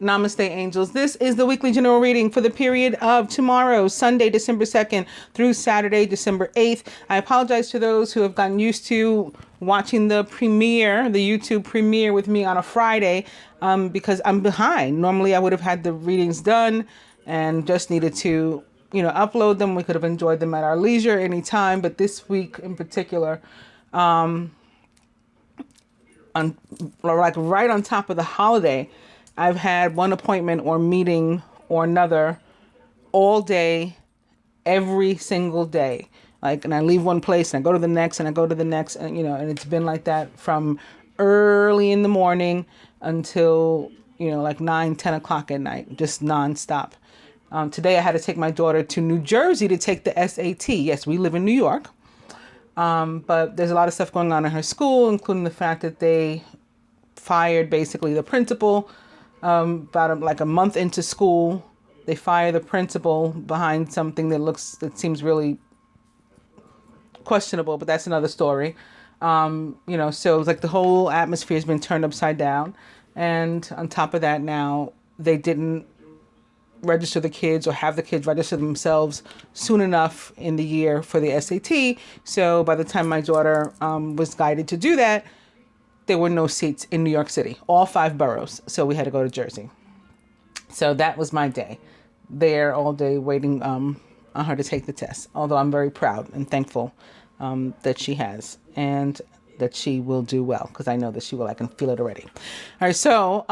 Namaste, angels. This is the weekly general reading for the period of tomorrow, Sunday, December 2nd through Saturday, December 8th. I apologize to those who have gotten used to watching the premiere, the YouTube premiere with me on a Friday, because I'm behind. Normally I would have had the readings done and just needed to, upload them. We could have enjoyed them at our leisure anytime. But this week in particular, right on top of the holiday, I've had one appointment or meeting or another all day, every single day. And I leave one place and I go to the next and I go to the next, and and it's been like that from early in the morning until 9-10 o'clock at night, just nonstop. Today I had to take my daughter to New Jersey to take the SAT. Yes, we live in New York, but there's a lot of stuff going on in her school, including the fact that they fired basically the principal. About a month into school, they fire the principal behind something that seems really questionable, but that's another story. So it's like the whole atmosphere has been turned upside down. And on top of that, now they didn't register the kids or have the kids register themselves soon enough in the year for the SAT. So by the time my daughter was guided to do that, there were no seats in New York City, all 5 boroughs. So we had to go to Jersey. So that was my day there all day waiting on her to take the test. Although I'm very proud and thankful that she has, and that she will do well, because I know that she will. I can feel it already. All right. So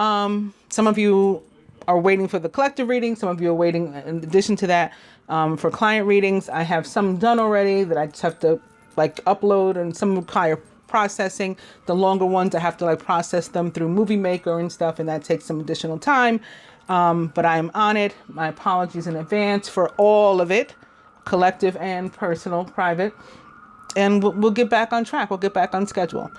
some of you are waiting for the collective reading. Some of you are waiting in addition to that for client readings. I have some done already that I just have to upload, and some require processing. The longer ones, I have to process them through Movie Maker and stuff, and that takes some additional time. But I am on it. My apologies in advance for all of it, collective and personal, private. And we'll get back on track. We'll get back on schedule.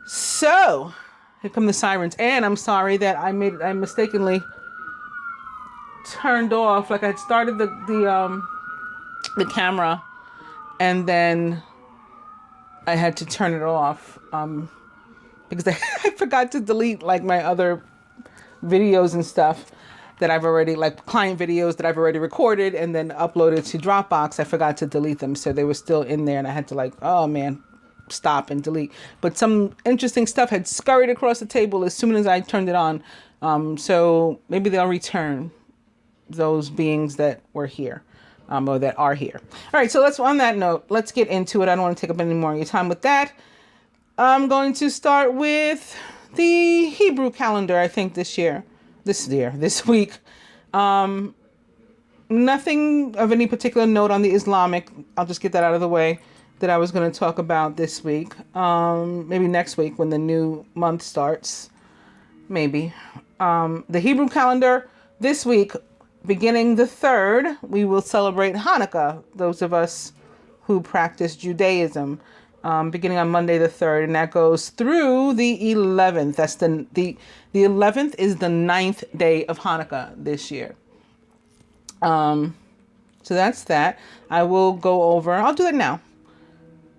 So here come the sirens. And I'm sorry that I mistakenly turned off. I started the camera, and then I had to turn it off because I forgot to delete my other videos and stuff that I've already, client videos that I've already recorded and then uploaded to Dropbox. I forgot to delete them. So they were still in there, and I had to stop and delete. But some interesting stuff had scurried across the table as soon as I turned it on. So maybe they'll return, those beings that were here. Or that are here. All right, so on that note, let's get into it. I don't want to take up any more of your time with that. I'm going to start with the Hebrew calendar, I think this week. Nothing of any particular note on the Islamic. I'll just get that out of the way, that I was going to talk about this week. Maybe next week when the new month starts. Maybe. The Hebrew calendar this week, beginning the 3rd, we will celebrate Hanukkah, those of us who practice Judaism, beginning on Monday the 3rd, and that goes through the 11th. That's the 11th is the 9th day of Hanukkah this year. So that's that. I will go over, I'll do it now,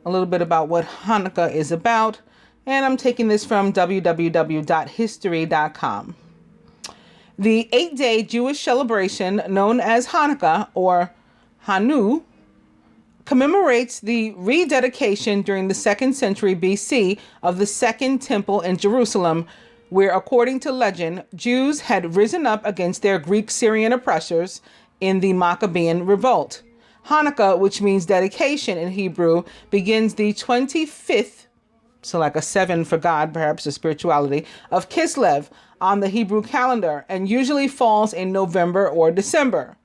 a little bit about what Hanukkah is about, and I'm taking this from www.history.com. The 8-day Jewish celebration known as Hanukkah, or Hanu, commemorates the rededication during the 2nd century BC of the Second Temple in Jerusalem, where, according to legend, Jews had risen up against their Greek-Syrian oppressors in the Maccabean Revolt. Hanukkah, which means dedication in Hebrew, begins the 25th, so a 7 for God, perhaps, or spirituality, of Kislev on the Hebrew calendar, and usually falls in November or December.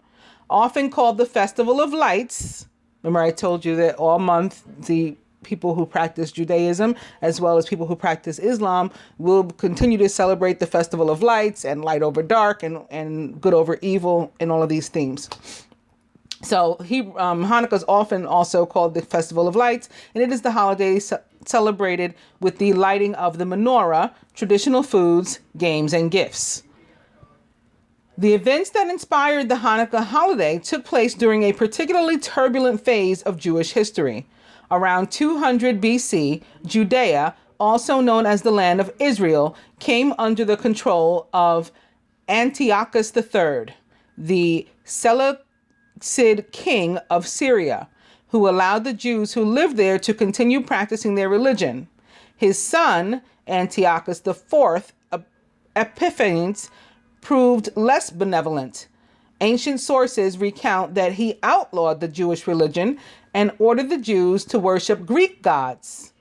Often called the Festival of Lights. Remember, I told you that all month the people who practice Judaism, as well as people who practice Islam, will continue to celebrate the Festival of Lights and light over dark and good over evil and all of these themes. So Hanukkah is often also called the Festival of Lights, and it is the holiday celebrated with the lighting of the menorah, traditional foods, games, and gifts. The events that inspired the Hanukkah holiday took place during a particularly turbulent phase of Jewish history. Around 200 BC, Judea, also known as the land of Israel, came under the control of Antiochus III, the Seleucid king of Syria, who allowed the Jews who lived there to continue practicing their religion. His son, Antiochus IV Epiphanes, proved less benevolent. Ancient sources recount that he outlawed the Jewish religion and ordered the Jews to worship Greek gods.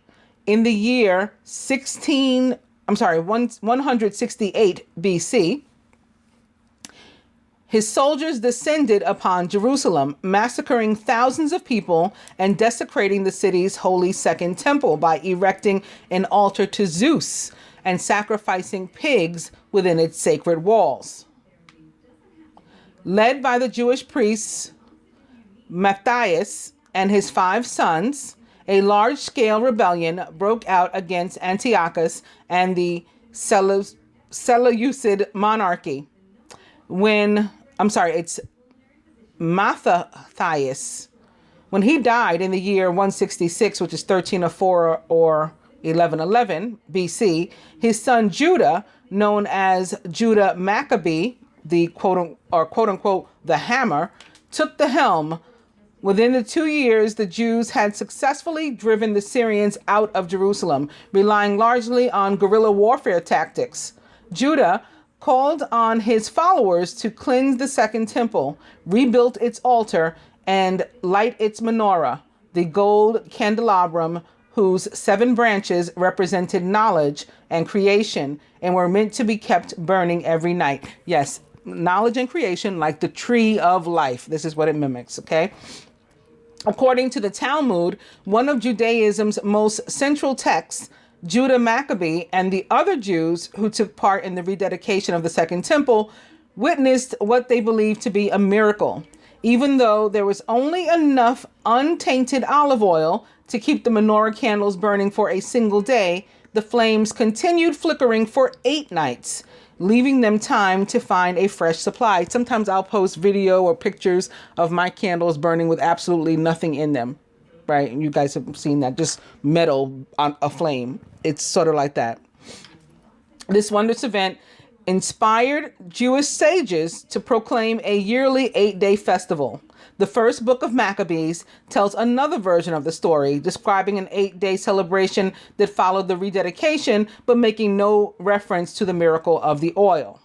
In the year 168 BC, his soldiers descended upon Jerusalem, massacring thousands of people and desecrating the city's holy second temple by erecting an altar to Zeus and sacrificing pigs within its sacred walls. Led by the Jewish priests Matthias and his 5 sons, a large-scale rebellion broke out against Antiochus and the Seleucid monarchy. It's Matthias. When he died in the year 166, which is 1304 or 1111 BC, his son Judah, known as Judah Maccabee, the quote unquote the hammer, took the helm. Within the 2 years, the Jews had successfully driven the Syrians out of Jerusalem, relying largely on guerrilla warfare tactics. Judah called on his followers to cleanse the second temple, rebuilt its altar, and light its menorah, the gold candelabrum whose 7 branches represented knowledge and creation and were meant to be kept burning every night. Yes, knowledge and creation, like the tree of life. This is what it mimics, okay? According to the Talmud, one of Judaism's most central texts, Judah Maccabee and the other Jews who took part in the rededication of the Second Temple witnessed what they believed to be a miracle. Even though there was only enough untainted olive oil to keep the menorah candles burning for a single day, the flames continued flickering for 8 nights, leaving them time to find a fresh supply. Sometimes I'll post video or pictures of my candles burning with absolutely nothing in them. Right? And you guys have seen that, just metal on a flame. It's sort of like that. This wondrous event inspired Jewish sages to proclaim a yearly 8-day festival. The first book of Maccabees tells another version of the story, describing an 8-day celebration that followed the rededication, but making no reference to the miracle of the oil.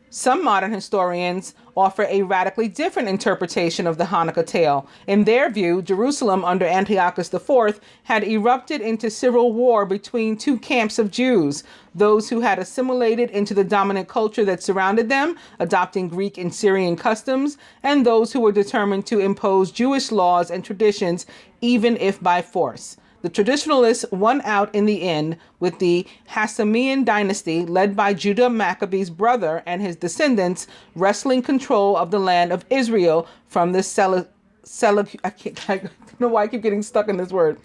Some modern historians offer a radically different interpretation of the Hanukkah tale. In their view, Jerusalem under Antiochus IV had erupted into civil war between 2 camps of Jews, those who had assimilated into the dominant culture that surrounded them, adopting Greek and Syrian customs, and those who were determined to impose Jewish laws and traditions, even if by force. The traditionalists won out in the end, with the Hasmonean dynasty, led by Judah Maccabee's brother and his descendants, wresting control of the land of Israel from the I don't know why I keep getting stuck in this word.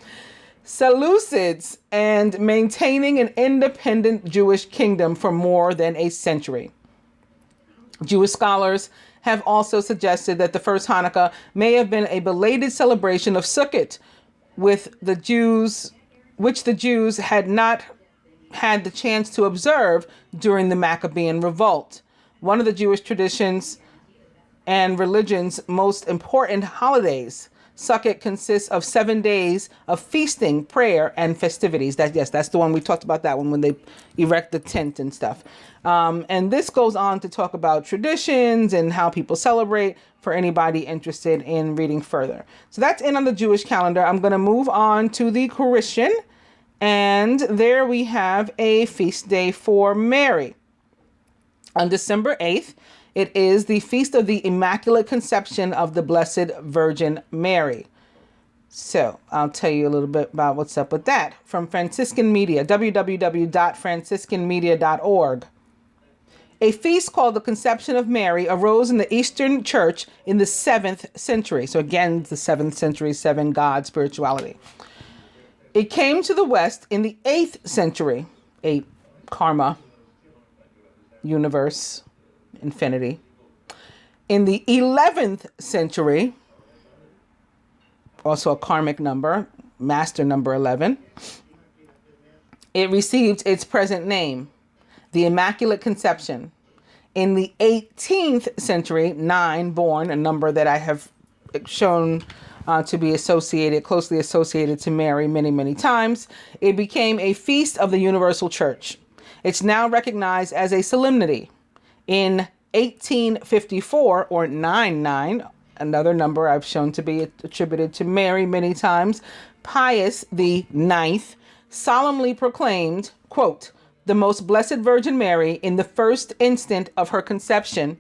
Seleucids, and maintaining an independent Jewish kingdom for more than a century. Jewish scholars have also suggested that the first Hanukkah may have been a belated celebration of Sukkot, which the Jews had not had the chance to observe during the Maccabean revolt. One of the Jewish traditions and religion's most important holidays. Sukkot consists of 7 days of feasting, prayer, and festivities. That's the one we talked about, that one when they erect the tent and stuff. And this goes on to talk about traditions and how people celebrate, for anybody interested in reading further. So that's in on the Jewish calendar. I'm going to move on to the Christian. And there we have a feast day for Mary. On December 8th, it is the Feast of the Immaculate Conception of the Blessed Virgin Mary. So I'll tell you a little bit about what's up with that. From Franciscan Media, www.franciscanmedia.org. A feast called the Conception of Mary arose in the Eastern Church in the 7th century. So again, the 7th century, 7 God spirituality. It came to the West in the 8th century, 8 karma, universe, infinity. In the 11th century, also a karmic number, master number 11, it received its present name. The Immaculate Conception. In the 18th century, 9 born, a number that I have shown to be closely associated to Mary many, many times, it became a feast of the Universal Church. It's now recognized as a solemnity. In 1854, or 99, another number I've shown to be attributed to Mary many times, Pius the Ninth solemnly proclaimed, quote, "The most blessed Virgin Mary, in the first instant of her conception,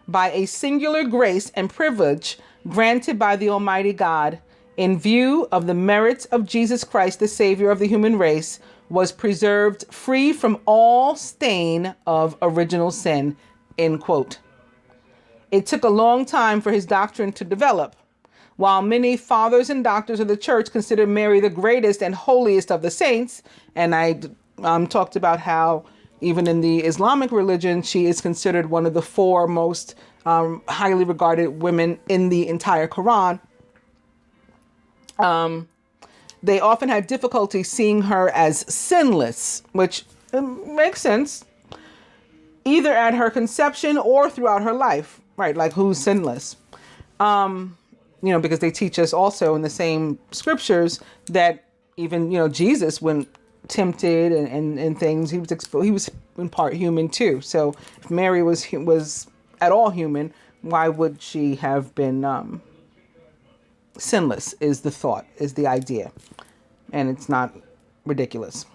by a singular grace and privilege granted by the Almighty God, in view of the merits of Jesus Christ, the Savior of the human race, was preserved free from all stain of original sin," end quote. It took a long time for his doctrine to develop. While many fathers and doctors of the church consider Mary the greatest and holiest of the saints, and I talked about how even in the Islamic religion, she is considered one of the 4 most highly regarded women in the entire Quran. They often had difficulty seeing her as sinless, which makes sense, either at her conception or throughout her life, right? Like, who's sinless? Because they teach us also in the same scriptures that even, Jesus, when tempted and things, he was in part human too. So if Mary was at all human, why would she have been sinless? Is the idea, and it's not ridiculous.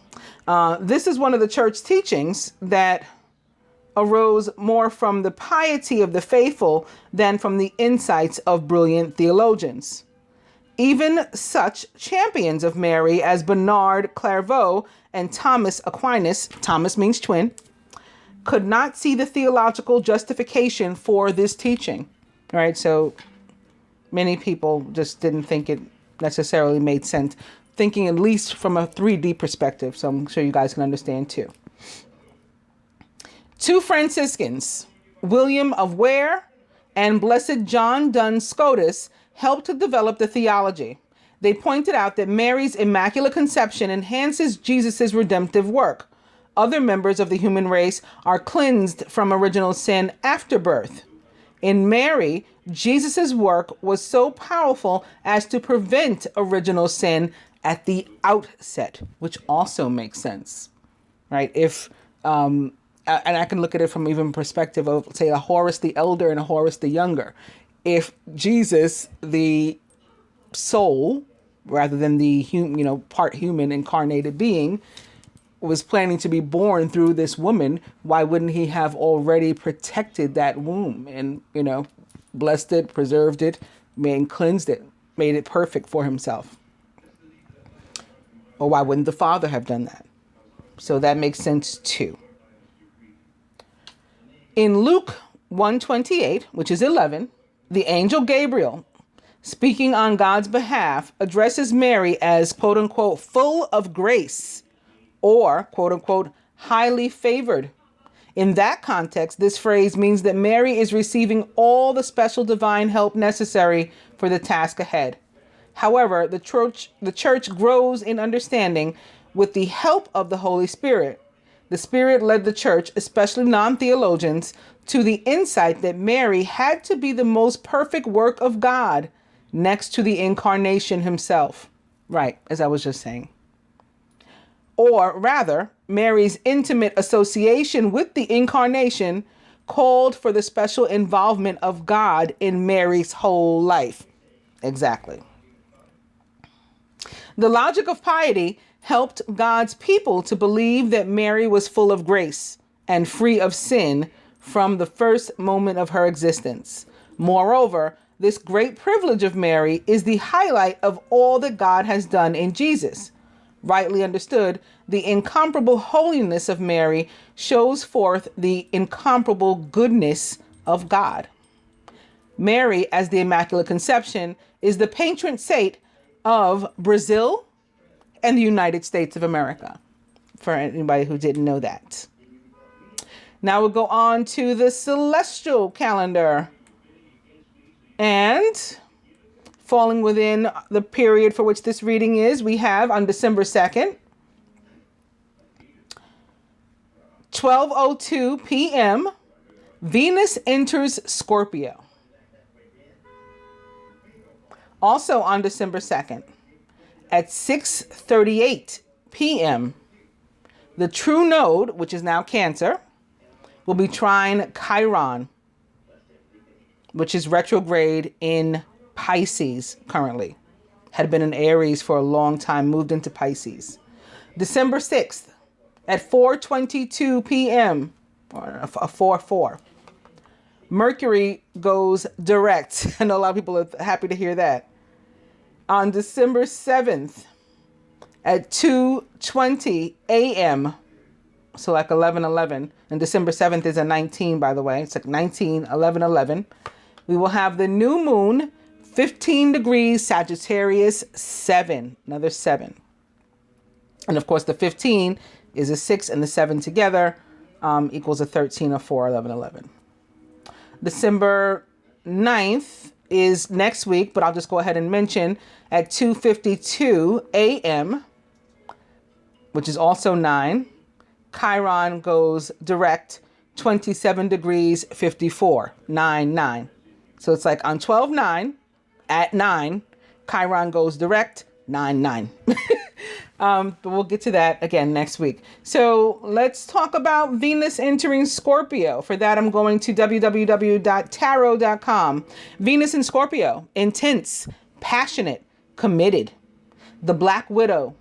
This is one of the church teachings that arose more from the piety of the faithful than from the insights of brilliant theologians. Even such champions of Mary as Bernard Clairvaux and Thomas Aquinas, Thomas means twin, could not see the theological justification for this teaching. Right? So many people just didn't think it necessarily made sense, thinking at least from a 3D perspective. So I'm sure you guys can understand too. 2 Franciscans, William of Ware and Blessed John Duns Scotus, helped to develop the theology. They pointed out that Mary's Immaculate Conception enhances Jesus' redemptive work. Other members of the human race are cleansed from original sin after birth. In Mary, Jesus' work was so powerful as to prevent original sin at the outset, which also makes sense, right? If and I can look at it from even perspective of, say, a Horus the Elder and a Horus the Younger. If Jesus, the soul, rather than the part human incarnated being, was planning to be born through this woman, why wouldn't he have already protected that womb and, blessed it, preserved it, cleansed it, made it perfect for himself? Or why wouldn't the Father have done that? So that makes sense too. In Luke 1:28, which is 11, the angel Gabriel, speaking on God's behalf, addresses Mary as, quote unquote, full of grace, or, quote unquote, highly favored. In that context, this phrase means that Mary is receiving all the special divine help necessary for the task ahead. However, the church grows in understanding with the help of the Holy Spirit. The Spirit led the church, especially non-theologians, to the insight that Mary had to be the most perfect work of God next to the incarnation himself. Right, as I was just saying. Or rather, Mary's intimate association with the incarnation called for the special involvement of God in Mary's whole life. Exactly. The logic of piety helped God's people to believe that Mary was full of grace and free of sin from the first moment of her existence. Moreover, this great privilege of Mary is the highlight of all that God has done in Jesus. Rightly understood, the incomparable holiness of Mary shows forth the incomparable goodness of God. Mary, as the Immaculate Conception, is the patron saint of Brazil and the United States of America, for anybody who didn't know that. Now we'll go on to the celestial calendar. And falling within the period for which this reading is, we have on December 2nd, 12:02 p.m., Venus enters Scorpio. Also on December 2nd, at 6:38 p.m., the true node, which is now Cancer, will be trine Chiron, which is retrograde in Pisces currently. Had been in Aries for a long time, moved into Pisces. December 6th at 4:22 p.m., or a 4:04, Mercury goes direct. I know a lot of people are happy to hear that. On December 7th at 2:20 a.m., so like 11:11, and December 7th is a 19, by the way. It's like 19, 11, 11. We will have the new moon, 15 degrees Sagittarius, 7, another 7. And of course, the 15 is a 6 and the 7 together equals a 13, a 4, 11, 11. December 9th is next week, but I'll just go ahead and mention at 2:52 a.m., which is also 9, Chiron goes direct, 27 degrees 54, 9, 9. So it's like on 12/9 at 9, Chiron goes direct, 9, 9. But we'll get to that again next week. So let's talk about Venus entering Scorpio. For that, I'm going to www.tarot.com. Venus in Scorpio, intense, passionate, committed. The Black Widow,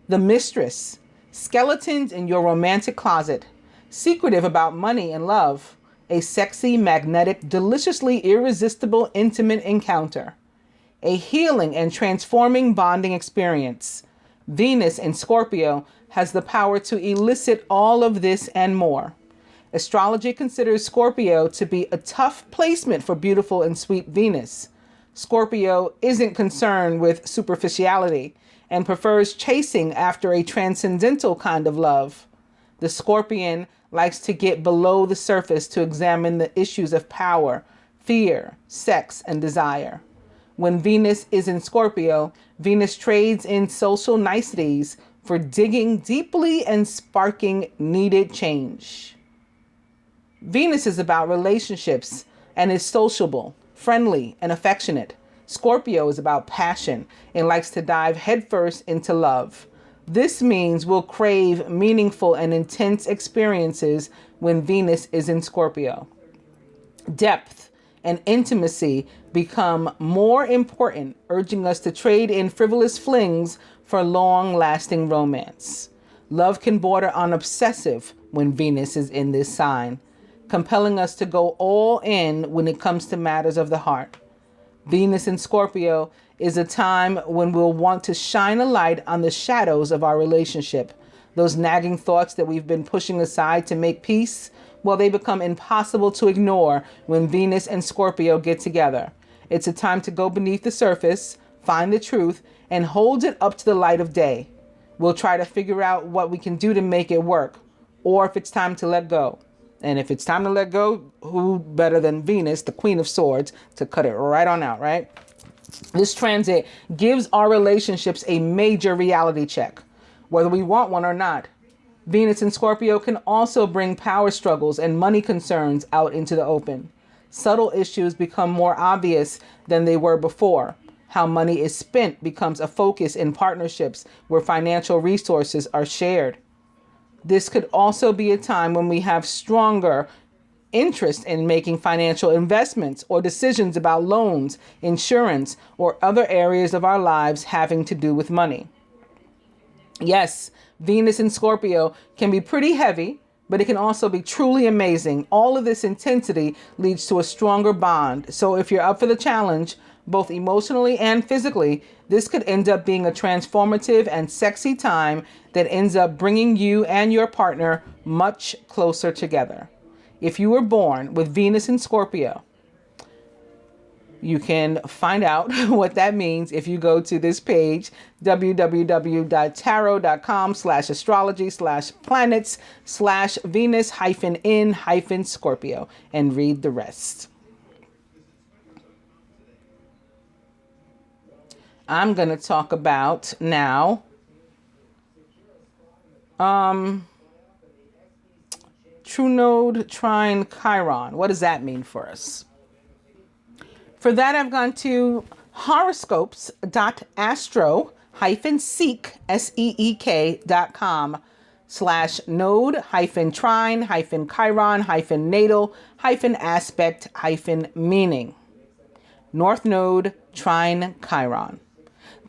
the Mistress, skeletons in your romantic closet, secretive about money and love, a sexy, magnetic, deliciously irresistible, intimate encounter, a healing and transforming bonding experience. Venus in Scorpio has the power to elicit all of this and more. Astrology considers Scorpio to be a tough placement for beautiful and sweet Venus. Scorpio isn't concerned with superficiality and prefers chasing after a transcendental kind of love. The Scorpion likes to get below the surface to examine the issues of power, fear, sex, and desire. When Venus is in Scorpio, Venus trades in social niceties for digging deeply and sparking needed change. Venus is about relationships and is sociable, friendly, and affectionate. Scorpio is about passion and likes to dive headfirst into love. This means we'll crave meaningful and intense experiences when Venus is in Scorpio. Depth and intimacy become more important, urging us to trade in frivolous flings for long-lasting romance. Love can border on obsessive when Venus is in this sign, compelling us to go all in when it comes to matters of the heart. Venus in Scorpio is a time when we'll want to shine a light on the shadows of our relationship. Those nagging thoughts that we've been pushing aside to make peace, well, they become impossible to ignore when Venus and Scorpio get together. It's a time to go beneath the surface, find the truth, and hold it up to the light of day. We'll try to figure out what we can do to make it work, or if it's time to let go. And if it's time to let go, who better than Venus, the Queen of Swords, to cut it right on out, right? This transit gives our relationships a major reality check, whether we want one or not. Venus in Scorpio can also bring power struggles and money concerns out into the open. Subtle issues become more obvious than they were before. How money is spent becomes a focus in partnerships where financial resources are shared. This could also be a time when we have stronger interest in making financial investments or decisions about loans, insurance, or other areas of our lives having to do with money. Yes, Venus in Scorpio can be pretty heavy, but it can also be truly amazing. All of this intensity leads to a stronger bond. So if you're up for the challenge, both emotionally and physically, this could end up being a transformative and sexy time that ends up bringing you and your partner much closer together. If you were born with Venus in Scorpio, you can find out what that means if you go to this page, www.tarot.com/astrology/planets/Venus-in-Scorpio, and read the rest. I'm going to talk about now true node trine Chiron. What does that mean for us? For that, I've gone to horoscopes.astro-seek.com/node-trine-chiron-natal-aspect-meaning. North Node trine Chiron.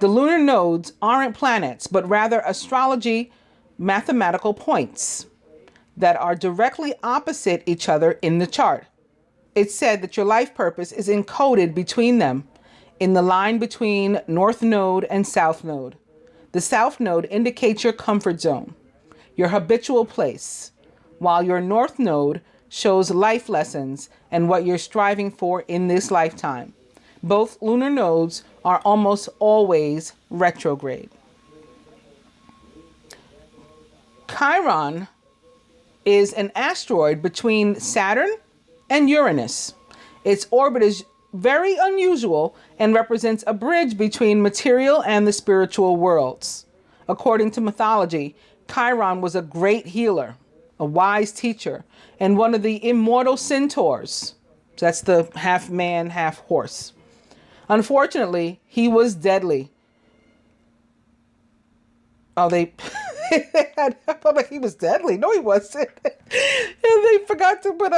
The lunar nodes aren't planets, but rather astrology mathematical points that are directly opposite each other in the chart. It's said that your life purpose is encoded between them in the line between North Node and South Node. The South Node indicates your comfort zone, your habitual place, while your North Node shows life lessons and what you're striving for in this lifetime. Both lunar nodes are almost always retrograde. Chiron is an asteroid between Saturn and Uranus. Its orbit is very unusual and represents a bridge between material and the spiritual worlds. According to mythology, Chiron was a great healer, a wise teacher, and one of the immortal centaurs. So that's the half man, half horse. Unfortunately, he was deadly. Oh, they but he was deadly. No, he wasn't. And they forgot to put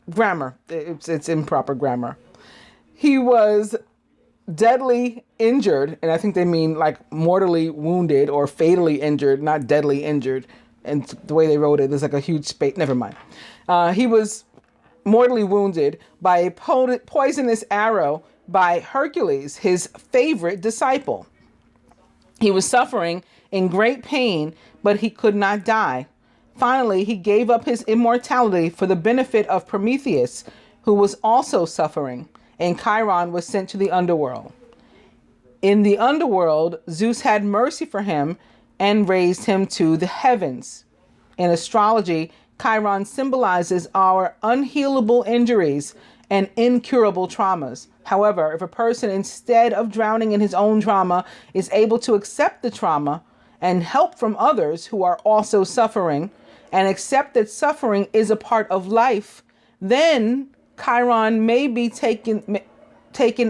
grammar. It's improper grammar. He was deadly injured, and I think they mean like mortally wounded or fatally injured, not deadly injured. And the way they wrote it, there's like a huge space. Never mind. He was mortally wounded by a poisonous arrow by Hercules, his favorite disciple. He was suffering in great pain, but he could not die. Finally, he gave up his immortality for the benefit of Prometheus, who was also suffering, and Chiron was sent to the underworld. In the underworld, Zeus had mercy for him and raised him to the heavens. In astrology, Chiron symbolizes our unhealable injuries and incurable traumas. However, if a person, instead of drowning in his own trauma, is able to accept the trauma and help from others who are also suffering, and accept that suffering is a part of life, then Chiron may be taken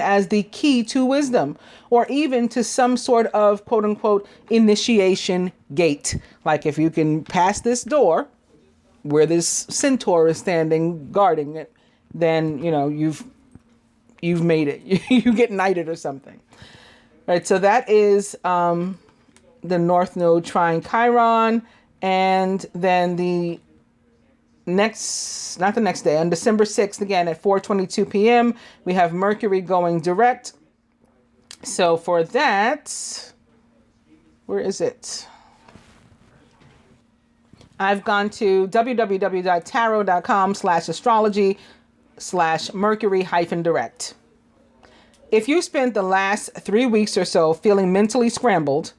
as the key to wisdom, or even to some sort of quote unquote initiation gate. Like if you can pass this door where this centaur is standing guarding it, then you've made it. You get knighted or something. Right, so that is the North Node trine Chiron. And then the next, not the next day, on December 6th, again at 4:22 p.m., we have Mercury going direct. So for that, where is it? I've gone to www.tarot.com/astrology/Mercury-direct. If you spent the last 3 weeks or so feeling mentally scrambled,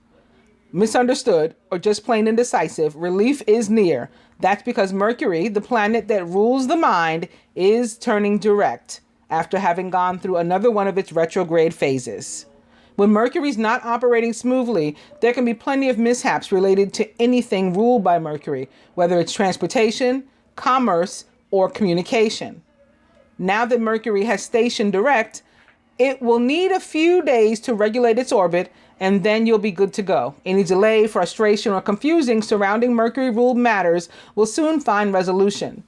misunderstood, or just plain indecisive, relief is near. That's because Mercury, the planet that rules the mind, is turning direct after having gone through another one of its retrograde phases. When Mercury's not operating smoothly, there can be plenty of mishaps related to anything ruled by Mercury, whether it's transportation, commerce, or communication. Now that Mercury has stationed direct, it will need a few days to regulate its orbit, and then you'll be good to go. Any delay, frustration, or confusing surrounding Mercury-ruled matters will soon find resolution.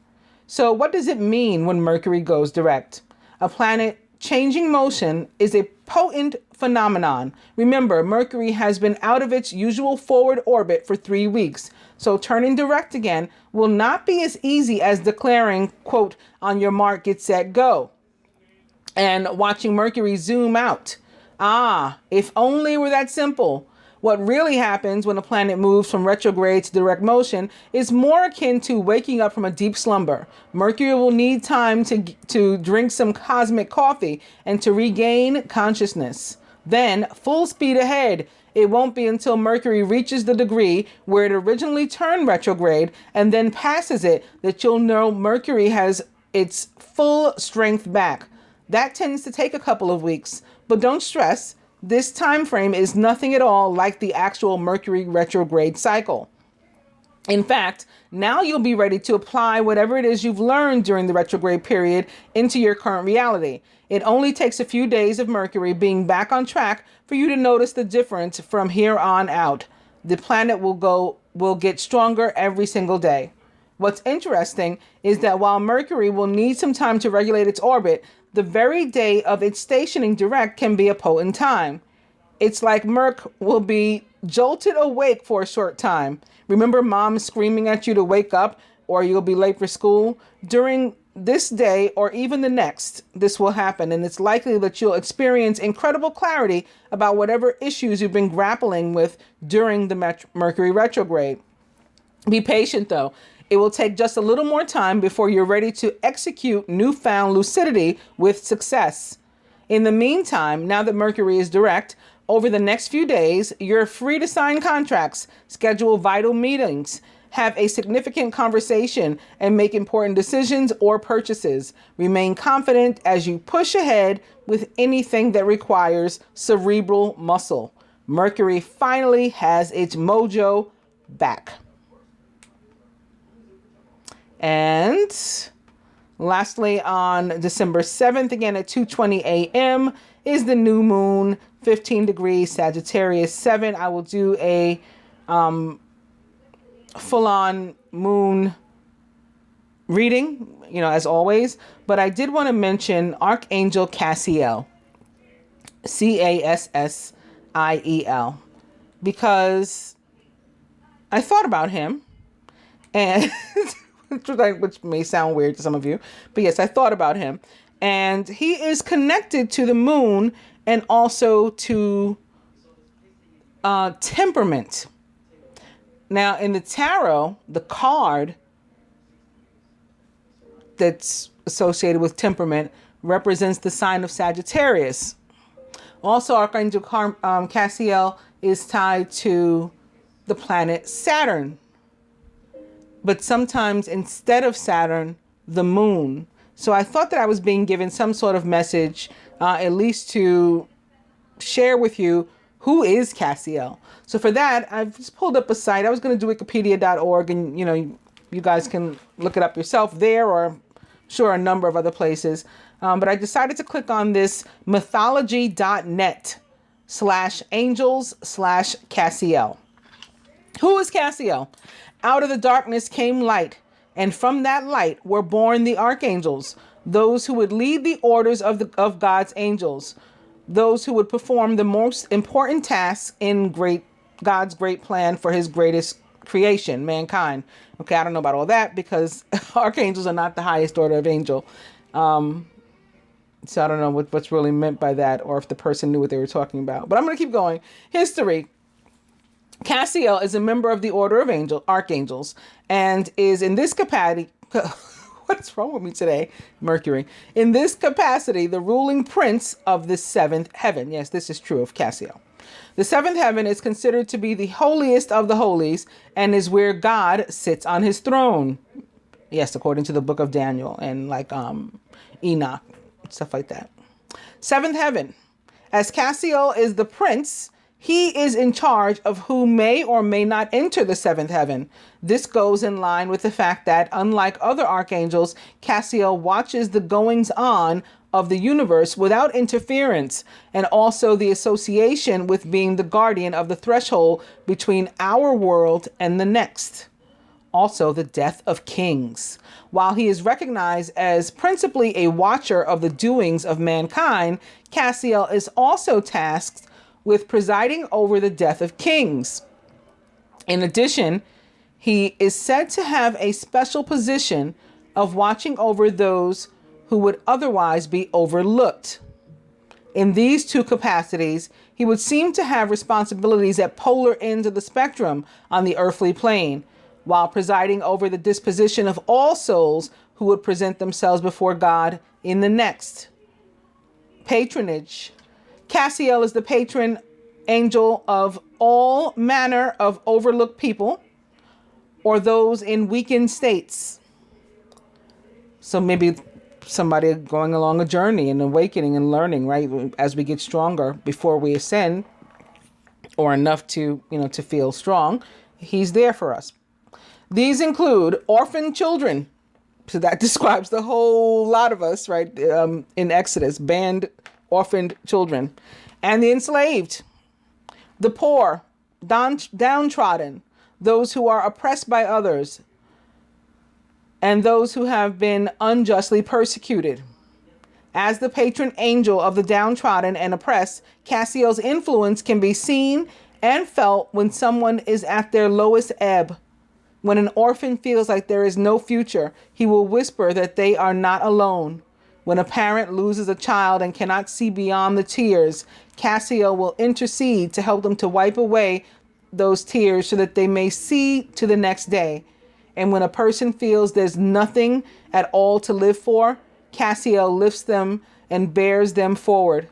So what does it mean when Mercury goes direct? A planet changing motion is a potent phenomenon. Remember, Mercury has been out of its usual forward orbit for 3 weeks, so turning direct again will not be as easy as declaring, quote, on your mark, get set, go, and watching Mercury zoom out. If only it were that simple. What really happens when a planet moves from retrograde to direct motion is more akin to waking up from a deep slumber. Mercury will need time to drink some cosmic coffee and to regain consciousness. Then, full speed ahead. It won't be until Mercury reaches the degree where it originally turned retrograde and then passes it that you'll know Mercury has its full strength back. That tends to take a couple of weeks, but don't stress. This time frame is nothing at all like the actual Mercury retrograde cycle. In fact, now you'll be ready to apply whatever it is you've learned during the retrograde period into your current reality. It only takes a few days of Mercury being back on track for you to notice the difference from here on out. The planet will get stronger every single day. What's interesting is that while Mercury will need some time to regulate its orbit, the very day of its stationing direct can be a potent time. It's like Merc will be jolted awake for a short time. Remember mom screaming at you to wake up or you'll be late for school? During this day or even the next, this will happen, and it's likely that you'll experience incredible clarity about whatever issues you've been grappling with during the Mercury retrograde. Be patient though. It will take just a little more time before you're ready to execute newfound lucidity with success. In the meantime, now that Mercury is direct, over the next few days, you're free to sign contracts, schedule vital meetings, have a significant conversation, and make important decisions or purchases. Remain confident as you push ahead with anything that requires cerebral muscle. Mercury finally has its mojo back. And lastly, on December 7th, again at 2:20 a.m., is the new moon, 15 degrees Sagittarius 7. I will do a full-on moon reading, as always. But I did want to mention Archangel Cassiel, Cassiel, because I thought about him, and which may sound weird to some of you, but yes, I thought about him. And he is connected to the moon and also to temperament. Now, in the tarot, the card that's associated with temperament represents the sign of Sagittarius. Also, Archangel Cassiel is tied to the planet Saturn. But sometimes instead of Saturn, the moon. So I thought that I was being given some sort of message, at least to share with you who is Cassiel. So for that, I've just pulled up a site. I was going to do wikipedia.org, and you guys can look it up yourself there, or I'm sure a number of other places. But I decided to click on this mythology.net/angels/Cassiel. Who is Cassiel? Out of the darkness came light, and from that light were born the archangels, those who would lead the orders of God's angels, those who would perform the most important tasks in God's great plan for his greatest creation, mankind. Okay, I don't know about all that because archangels are not the highest order of angel. So I don't know what's really meant by that, or if the person knew what they were talking about. But I'm going to keep going. History. Cassiel is a member of the Order of Archangels and is in this capacity, what's wrong with me today? Mercury. In this capacity, the ruling prince of the seventh heaven. Yes, this is true of Cassiel. The seventh heaven is considered to be the holiest of the holies and is where God sits on his throne. Yes, according to the book of Daniel and Enoch, stuff like that. Seventh heaven. As Cassiel is the prince, he is in charge of who may or may not enter the seventh heaven. This goes in line with the fact that, unlike other archangels, Cassiel watches the goings-on of the universe without interference, and also the association with being the guardian of the threshold between our world and the next. Also, the death of kings. While he is recognized as principally a watcher of the doings of mankind, Cassiel is also tasked with presiding over the death of kings. In addition, he is said to have a special position of watching over those who would otherwise be overlooked. In these two capacities, he would seem to have responsibilities at polar ends of the spectrum on the earthly plane, while presiding over the disposition of all souls who would present themselves before God in the next. Patronage. Cassiel is the patron angel of all manner of overlooked people or those in weakened states. So maybe somebody going along a journey and awakening and learning, right? As we get stronger before we ascend, or enough to, to feel strong, he's there for us. These include orphan children. So that describes the whole lot of us, right? In Exodus, banned, orphaned children. And the enslaved, the poor, downtrodden, those who are oppressed by others, and those who have been unjustly persecuted. As the patron angel of the downtrodden and oppressed, Castiel's influence can be seen and felt when someone is at their lowest ebb. When an orphan feels like there is no future, he will whisper that they are not alone. When a parent loses a child and cannot see beyond the tears, Castiel will intercede to help them to wipe away those tears so that they may see to the next day. And when a person feels there's nothing at all to live for, Castiel lifts them and bears them forward.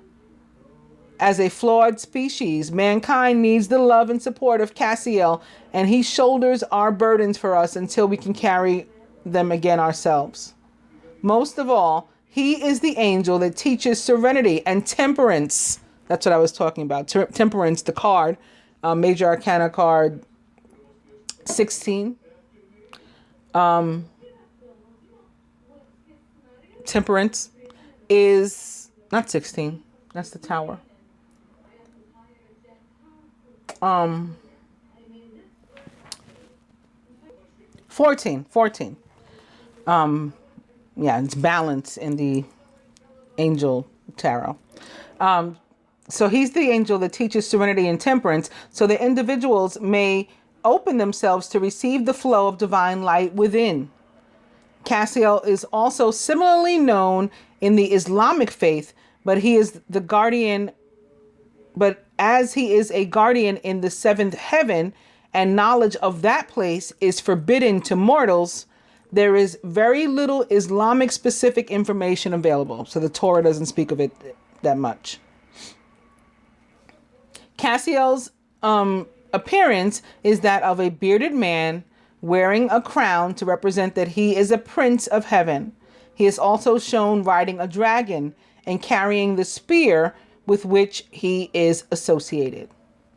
As a flawed species, mankind needs the love and support of Castiel, and he shoulders our burdens for us until we can carry them again ourselves. Most of all, he is the angel that teaches serenity and temperance. That's what I was talking about. Temperance, the card, Major Arcana card 16. Temperance is not 16. That's the Tower. 14. Yeah, it's balance in the angel tarot. So he's the angel that teaches serenity and temperance, so the individuals may open themselves to receive the flow of divine light within. Castiel is also similarly known in the Islamic faith, but he is the guardian. But as he is a guardian in the seventh heaven, and knowledge of that place is forbidden to mortals, there is very little Islamic specific information available. So the Torah doesn't speak of it that much. Castiel's appearance is that of a bearded man wearing a crown to represent that he is a prince of heaven. He is also shown riding a dragon and carrying the spear with which he is associated.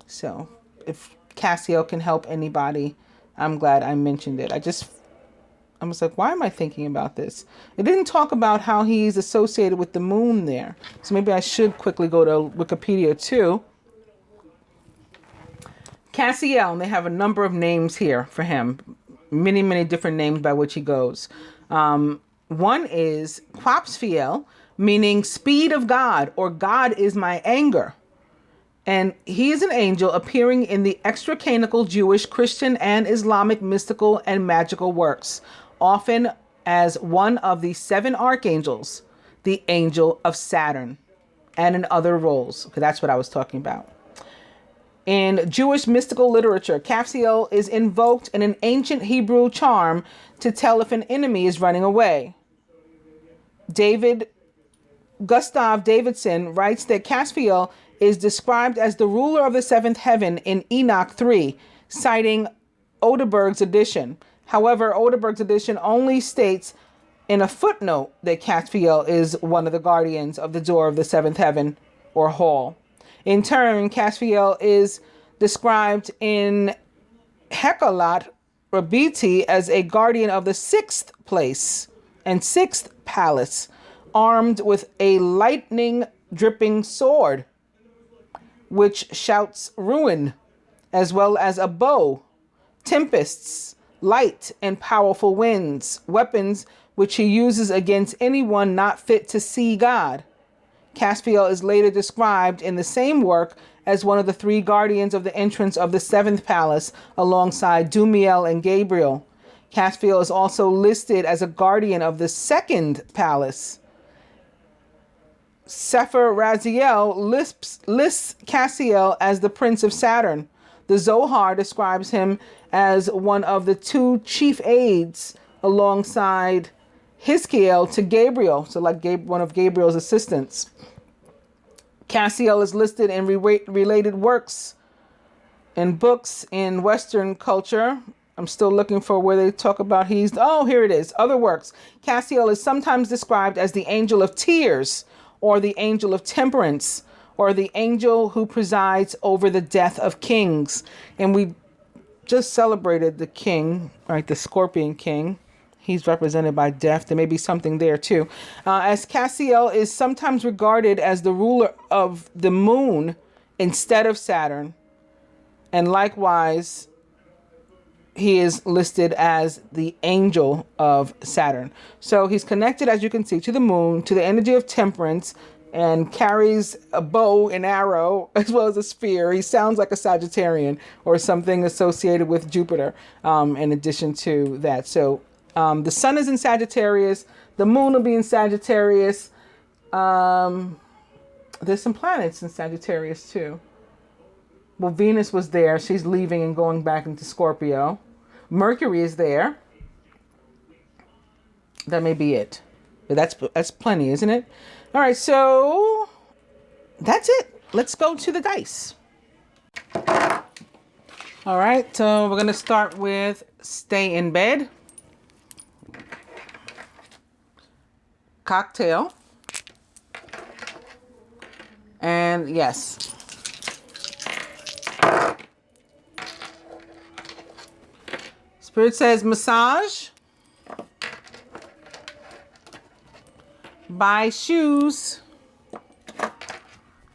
So if Castiel can help anybody, I'm glad I mentioned it. I was like, why am I thinking about this? It didn't talk about how he's associated with the moon there. So maybe I should quickly go to Wikipedia too. Castiel, and they have a number of names here for him. Many, many different names by which he goes. One is Queenofswords, meaning speed of God, or God is my anger. And he is an angel appearing in the extra-canonical Jewish, Christian, and Islamic mystical and magical works, often as one of the 7 archangels, the angel of Saturn, and in other roles. Okay, that's what I was talking about. In Jewish mystical literature, Castiel is invoked in an ancient Hebrew charm to tell if an enemy is running away. Gustav Davidson writes that Castiel is described as the ruler of the 7th heaven in Enoch 3, citing Odeberg's edition. However, Odeberg's edition only states in a footnote that Castiel is one of the guardians of the door of the 7th heaven or hall. In turn, Castiel is described in Hekalat Rabiti as a guardian of the 6th place and 6th palace, armed with a lightning dripping sword, which shouts ruin, as well as a bow, tempests, light, and powerful winds, weapons which he uses against anyone not fit to see God. Castiel is later described in the same work as one of the 3 guardians of the entrance of the 7th palace, alongside Dumiel and Gabriel. Castiel is also listed as a guardian of the 2nd palace. Sefer Raziel lists Castiel as the prince of Saturn. The Zohar describes him as one of the 2 chief aides alongside Hiskiel to Gabriel, so like one of Gabriel's assistants. Castiel is listed in related works and books in Western culture I'm still looking for where they talk about oh, here it is. Other works. Castiel is sometimes described as the angel of tears or the angel of temperance or the angel who presides over the death of kings. And we just celebrated the king, right? The Scorpion king. He's represented by death. There may be something there too. As Castiel is sometimes regarded as the ruler of the moon instead of Saturn. And likewise, he is listed as the angel of Saturn. So he's connected, as you can see, to the moon, to the energy of temperance, and carries a bow and arrow as well as a spear. He sounds like a Sagittarian or something associated with Jupiter, in addition to that. So the sun is in Sagittarius. The moon will be in Sagittarius. There's some planets in Sagittarius too. Well, Venus was there. She's leaving and going back into Scorpio. Mercury is there. That may be it. But that's plenty, isn't it? All right, so that's it. Let's go to the dice. All right, so we're going to start with stay in bed. Cocktail. And yes. Spirit says massage, buy shoes,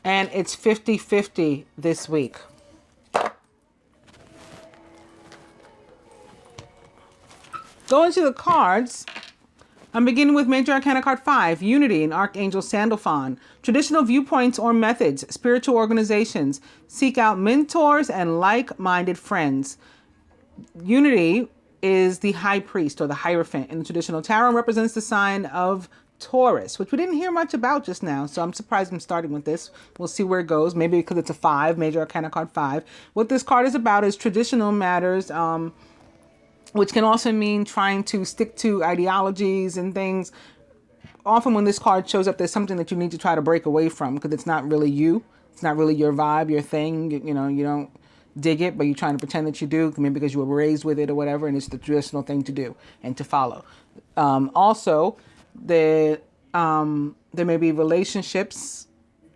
and it's 50-50 this week. Going to the cards, I'm beginning with Major Arcana card 5, Unity and Archangel Sandalphon. Traditional viewpoints or methods, spiritual organizations. Seek out mentors and like-minded friends. Unity is the high priest or the Hierophant in the traditional tarot, represents the sign of Taurus, which we didn't hear much about just now. So I'm surprised I'm starting with this. We'll see where it goes. Maybe because it's a 5, Major Arcana card 5. What this card is about is traditional matters, which can also mean trying to stick to ideologies and things. Often when this card shows up, there's something that you need to try to break away from because it's not really you. It's not really your vibe, your thing. You know, you don't dig it, but you're trying to pretend that you do, maybe because you were raised with it or whatever, and it's the traditional thing to do and to follow. Also, there may be relationships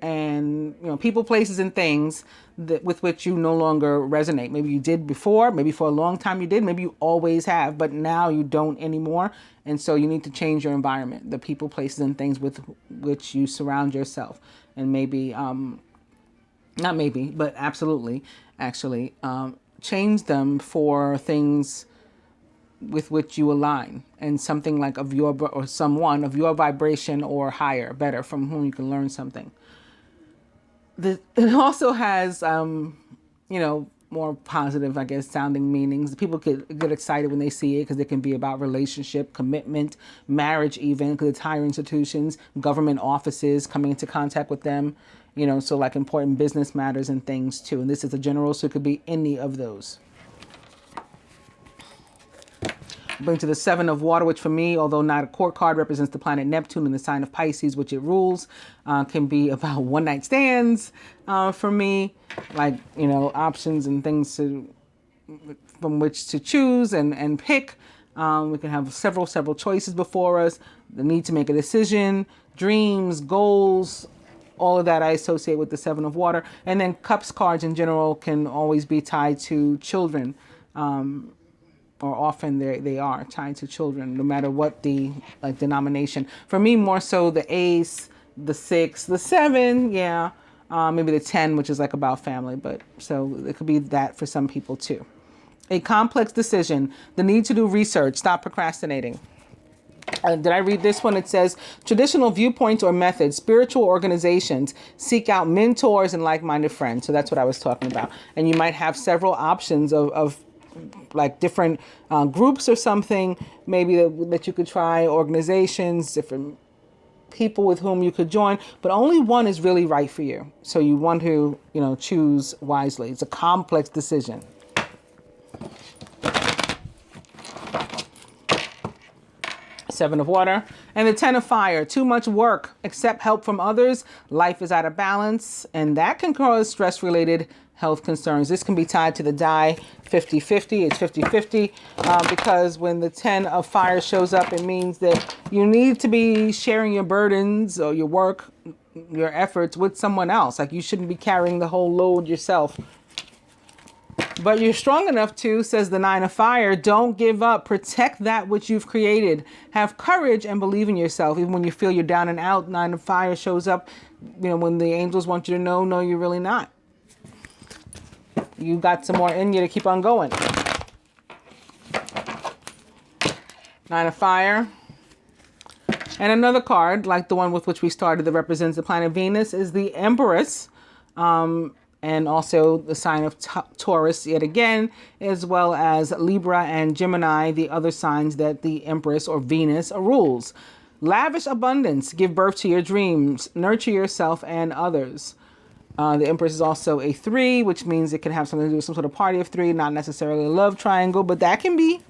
and people, places, and things that with which you no longer resonate. Maybe you did before, maybe for a long time you did, maybe you always have, but now you don't anymore. And so you need to change your environment, the people, places, and things with which you surround yourself. And maybe, not maybe, but absolutely, actually, change them for things with which you align, and something like of your, or someone of your vibration or higher, better, from whom you can learn something. It also has, more positive, I guess, sounding meanings. People get excited when they see it because it can be about relationship, commitment, marriage even, because it's higher institutions, government offices, coming into contact with them, so like important business matters and things too. And this is a general, so it could be any of those. Bring to the 7 of water, which for me, although not a court card, represents the planet Neptune in the sign of Pisces, which it rules. Can be about one night stands for me, like, options and things from which to choose and pick. We can have several choices before us, the need to make a decision, dreams, goals, all of that I associate with the 7 of water. And then cups cards in general can always be tied to children. Or often they are tied to children, no matter what the denomination. For me, more so the ace, the 6, the 7, yeah, maybe the 10, which is like about family. But so it could be that for some people too. A complex decision, the need to do research, stop procrastinating. Did I read this one? It says traditional viewpoints or methods, spiritual organizations, seek out mentors and like-minded friends. So that's what I was talking about. And you might have several options of like different groups or something, maybe that you could try, organizations, different people with whom you could join, but only one is really right for you. So you want to, choose wisely. It's a complex decision. Seven of Water. And the Ten of Fire. Too much work. Accept help from others. Life is out of balance. And that can cause stress-related health concerns. This can be tied to the die 50-50. It's 50-50 because when the 10 of Fire shows up, it means that you need to be sharing your burdens or your work, your efforts with someone else. Like, you shouldn't be carrying the whole load yourself. But you're strong enough to, says the Nine of Fire, don't give up. Protect that which you've created. Have courage and believe in yourself. Even when you feel you're down and out, Nine of Fire shows up, you know, when the angels want you to know, no, you're really not. You got some more in you to keep on going. Nine of Fire. And another card, like the one with which we started, that represents the planet Venus, is the Empress. And also the sign of Taurus yet again, as well as Libra and Gemini, the other signs that the Empress or Venus rules. Lavish abundance. Give birth to your dreams. Nurture yourself and others. The Empress is also a 3, which means it can have something to do with some sort of party of 3, not necessarily a love triangle, but that can be.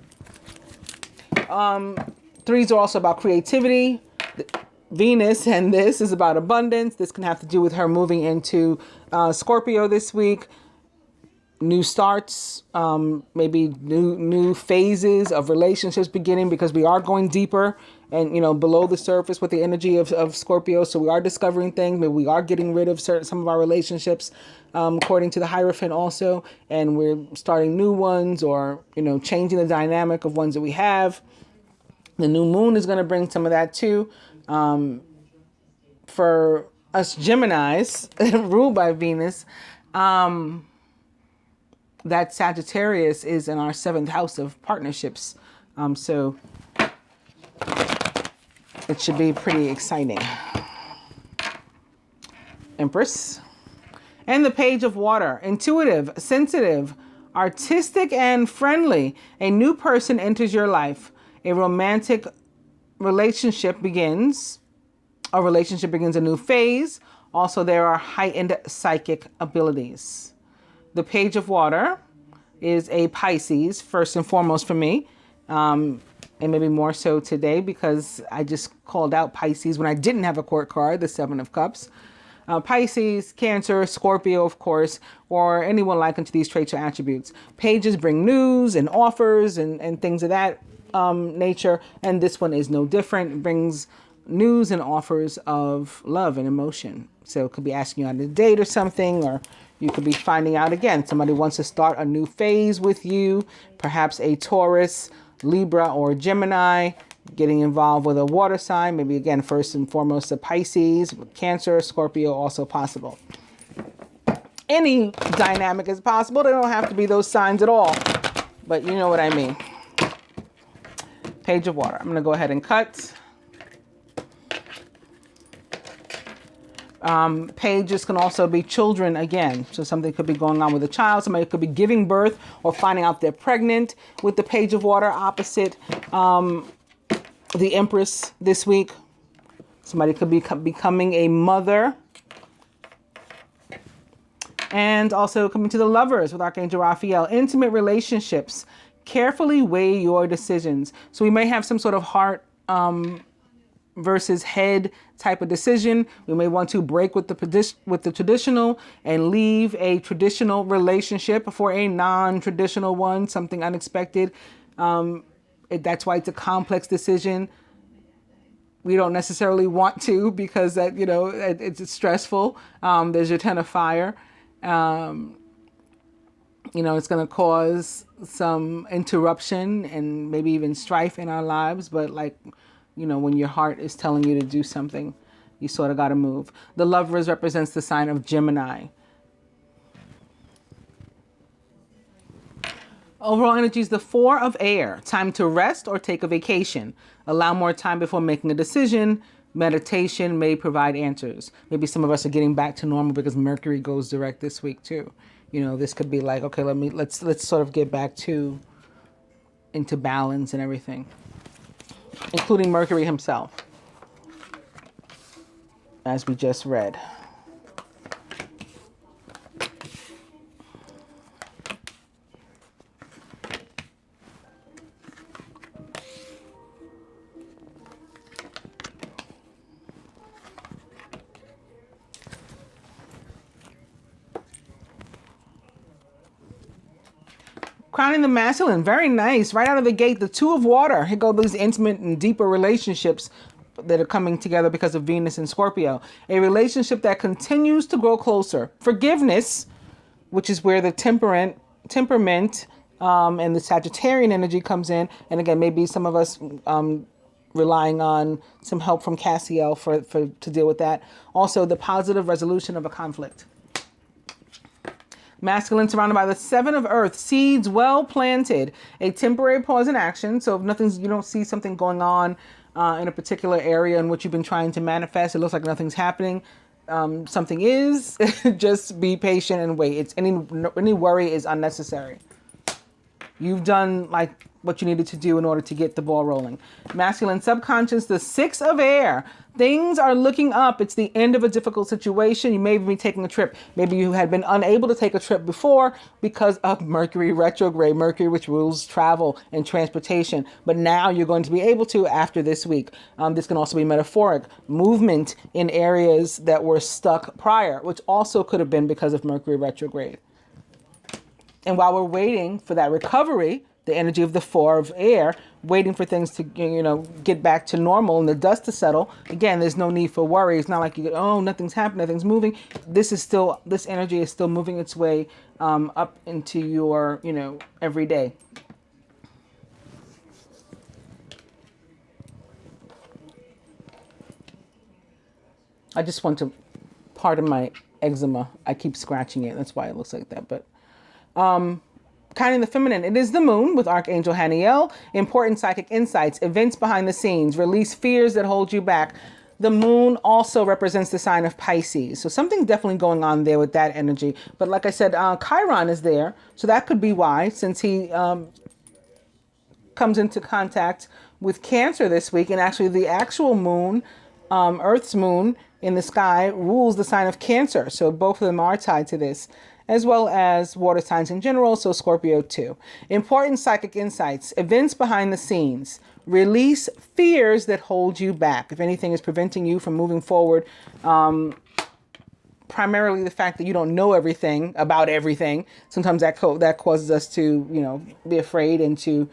3s are also about creativity. Venus, and this is about abundance. This can have to do with her moving into Scorpio this week. New starts, maybe new phases of relationships beginning, because we are going deeper and, you know, below the surface with the energy of Scorpio. So we are discovering things. Maybe we are getting rid of some of our relationships, according to the Hierophant also. And we're starting new ones, or, you know, changing the dynamic of ones that we have. The new moon is going to bring some of that too. For us Geminis, ruled by Venus, that Sagittarius is in our 7th house of partnerships. So it should be pretty exciting. Empress. And the Page of Water. Intuitive, sensitive, artistic, and friendly. A new person enters your life. A romantic relationship begins. A relationship begins a new phase. Also, there are heightened psychic abilities. The Page of Water is a Pisces, first and foremost for me. And maybe more so today, because I just called out Pisces when I didn't have a court card, the 7 of Cups. Pisces, Cancer, Scorpio, of course, or anyone like unto these traits or attributes. Pages bring news and offers and things of that nature. And this one is no different. It brings news and offers of love and emotion. So it could be asking you out on a date or something, or you could be finding out again. Somebody wants to start a new phase with you, perhaps a Taurus, Libra, or Gemini, getting involved with a water sign. Maybe again, first and foremost, a Pisces, with Cancer, Scorpio, also possible. Any dynamic is possible. They don't have to be those signs at all, but you know what I mean. Page of Water. I'm going to go ahead and cut. Pages can also be children again. So something could be going on with a child. Somebody could be giving birth or finding out they're pregnant with the Page of Water opposite the Empress this week. Somebody could be becoming a mother. And also coming to the Lovers with Archangel Raphael. Intimate relationships. Carefully weigh your decisions. So we may have some sort of heart versus head type of decision. We may want to break with the traditional and leave a traditional relationship for a non-traditional one, something unexpected. That's why it's a complex decision. We don't necessarily want to, because that, you know, it's stressful. There's your 10 of Fire. You know, it's going to cause some interruption and maybe even strife in our lives. But like, you know, when your heart is telling you to do something, you sort of got to move. The Lovers represents the sign of Gemini. Overall energy is the 4 of Air. Time to rest or take a vacation. Allow more time before making a decision. Meditation may provide answers. Maybe some of us are getting back to normal because Mercury goes direct this week too. You know, this could be like, okay, let's sort of get back into balance and everything, including Mercury himself, as we just read. Crowning the masculine, very nice. Right out of the gate, the Two of Water. Here go these intimate and deeper relationships that are coming together because of Venus and Scorpio. A relationship that continues to grow closer. Forgiveness, which is where the temperament and the Sagittarian energy comes in. And again, maybe some of us relying on some help from Cassiel to deal with that. Also, the positive resolution of a conflict. Masculine surrounded by the Seven of Earth, seeds well planted, a temporary pause in action. So if you don't see something going on in a particular area in which you've been trying to manifest, it looks like nothing's happening. Something is. Just be patient and wait. It's any worry is unnecessary. You've done like what you needed to do in order to get the ball rolling. Masculine subconscious, the Six of Air. Things are looking up. It's the end of a difficult situation. You may be taking a trip. Maybe you had been unable to take a trip before because of Mercury retrograde, Mercury which rules travel and transportation. But now you're going to be able to after this week. This can also be metaphoric. Movement in areas that were stuck prior, which also could have been because of Mercury retrograde. And while we're waiting for that recovery, the energy of the Four of Air, waiting for things to, get back to normal and the dust to settle. Again, there's no need for worry. It's not like nothing's happening, nothing's moving. This energy is still moving its way up into your, everyday. I just want to, pardon my eczema. I keep scratching it. That's why it looks like that. But, kind of the feminine, it is the moon with Archangel Haniel. Important psychic insights, events behind the scenes, release fears that hold you back. The moon also represents the sign of Pisces. So something definitely going on there with that energy. But like I said, Chiron is there. So that could be why, since he comes into contact with Cancer this week. And actually the actual moon, Earth's moon in the sky rules the sign of Cancer. So both of them are tied to this, as well as water signs in general, so Scorpio too. Important psychic insights, events behind the scenes, release fears that hold you back. If anything is preventing you from moving forward, primarily the fact that you don't know everything about everything. Sometimes that causes us to, be afraid and to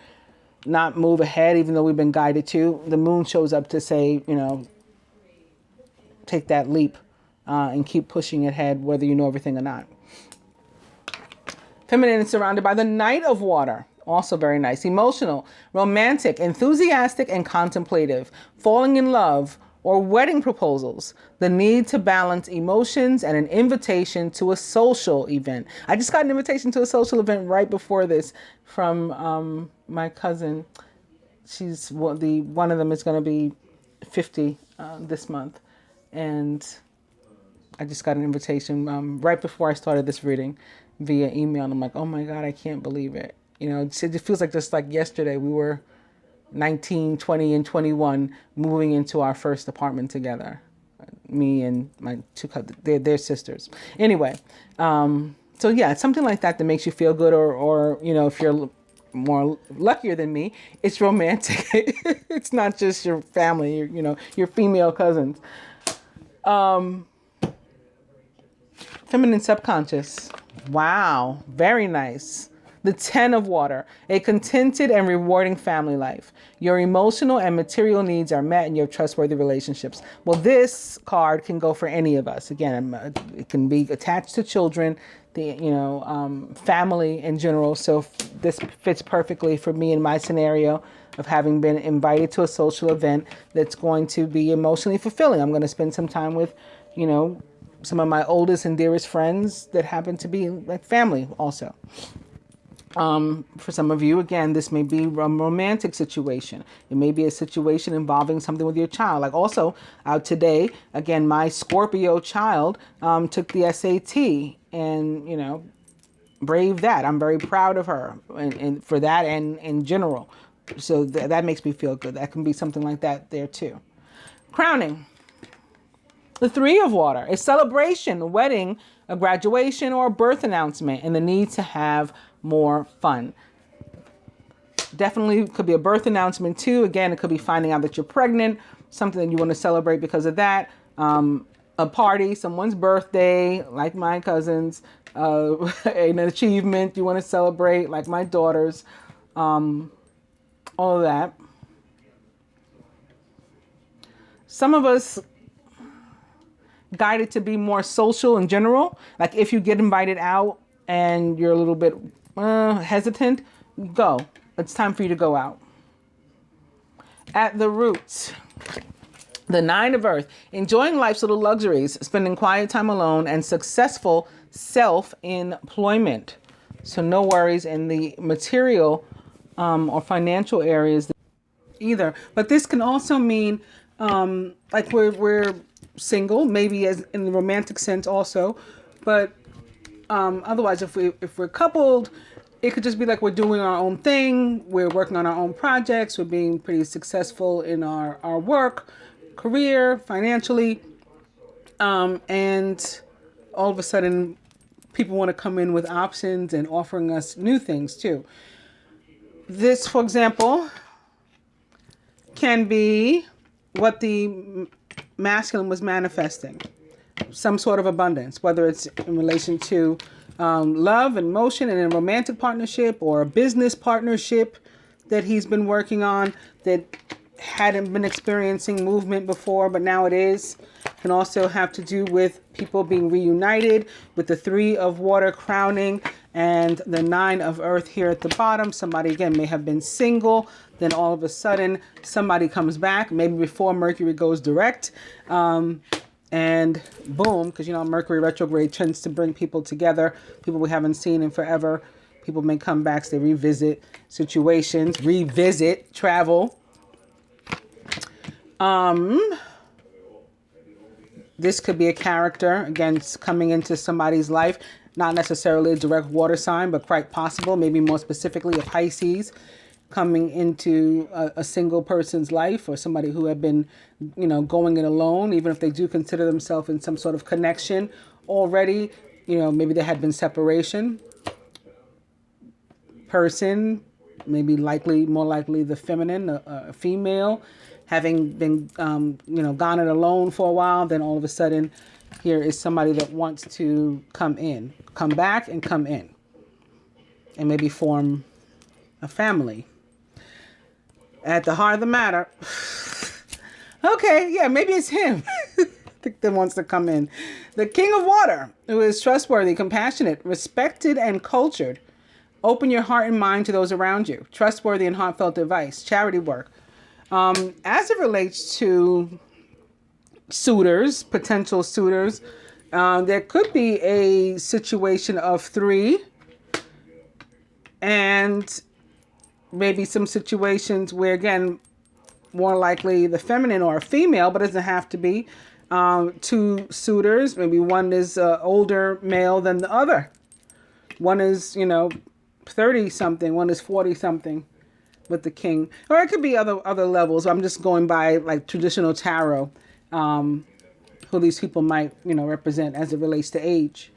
not move ahead, even though we've been guided to. The moon shows up to say, take that leap and keep pushing ahead, whether you know everything or not. Feminine is surrounded by the Knight of Water. Also very nice. Emotional, romantic, enthusiastic, and contemplative. Falling in love or wedding proposals. The need to balance emotions and an invitation to a social event. I just got an invitation to a social event right before this from my cousin. She's one of them is going to be 50 this month. And I just got an invitation right before I started this reading via email. And I'm like, oh my God, I can't believe it. It feels like just like yesterday we were 19, 20, and 21 moving into our first apartment together. Me and my two cousins, they're sisters. Anyway, so yeah, it's something like that makes you feel good or if you're more luckier than me, it's romantic. It's not just your family, your female cousins. Feminine subconscious. Wow. Very nice. The Ten of Water, a contented and rewarding family life. Your emotional and material needs are met in your trustworthy relationships. Well, this card can go for any of us. Again, it can be attached to children, family in general. So this fits perfectly for me in my scenario of having been invited to a social event that's going to be emotionally fulfilling. I'm going to spend some time with, some of my oldest and dearest friends that happen to be like family also. For some of you, again, this may be a romantic situation. It may be a situation involving something with your child. Like also today, again, my Scorpio child took the SAT and, braved that. I'm very proud of her and for that and in general. So that makes me feel good. That can be something like that there too. Crowning. The Three of Water, a celebration, a wedding, a graduation, or a birth announcement, and the need to have more fun. Definitely could be a birth announcement too. Again, it could be finding out that you're pregnant, something that you want to celebrate because of that. a party, someone's birthday, like my cousin's, an achievement you want to celebrate, like my daughter's, all of that. Some of us guided to be more social in general. Like if you get invited out and you're a little bit hesitant, go. It's time for you to go out. At the roots, the 9 of Earth, enjoying life's little luxuries, spending quiet time alone, and successful self-employment. So no worries in the material or financial areas either. But this can also mean like we're single, maybe as in the romantic sense also, but otherwise if we're coupled, it could just be like we're doing our own thing, we're working on our own projects, we're being pretty successful in our work, career, financially, and all of a sudden people want to come in with options and offering us new things too. This, for example, can be what the masculine was manifesting, some sort of abundance, whether it's in relation to love and motion and a romantic partnership or a business partnership that he's been working on that hadn't been experiencing movement before, but now it is. Can also have to do with people being reunited, with the 3 of water crowning and the 9 of earth here at the bottom. Somebody, again, may have been single. Then all of a sudden, somebody comes back, maybe before Mercury goes direct. And boom, because, you know, Mercury retrograde tends to bring people together, people we haven't seen in forever. People may come back, so they revisit situations, revisit travel. This could be a character, again, coming into somebody's life, not necessarily a direct water sign, but quite possible, maybe more specifically a Pisces coming into a single person's life, or somebody who had been, you know, going it alone, even if they do consider themselves in some sort of connection already, you know, maybe there had been separation. Person, maybe more likely the feminine, a female, having been, you know, gone it alone for a while, then all of a sudden here is somebody that wants to come back and come in, and maybe form a family. At the heart of the matter, okay, yeah, maybe it's him that wants to come in. The King of Water, who is trustworthy, compassionate, respected, and cultured. Open your heart and mind to those around you. Trustworthy and heartfelt advice. Charity work. As it relates to suitors, potential suitors, there could be a situation of 3, and maybe some situations where, again, more likely the feminine or a female, but it doesn't have to be, 2 suitors. Maybe one is older male than the other. One is, you know, 30 something, one is 40 something with the king, or it could be other levels. I'm just going by like traditional tarot, who these people might, you know, represent as it relates to age.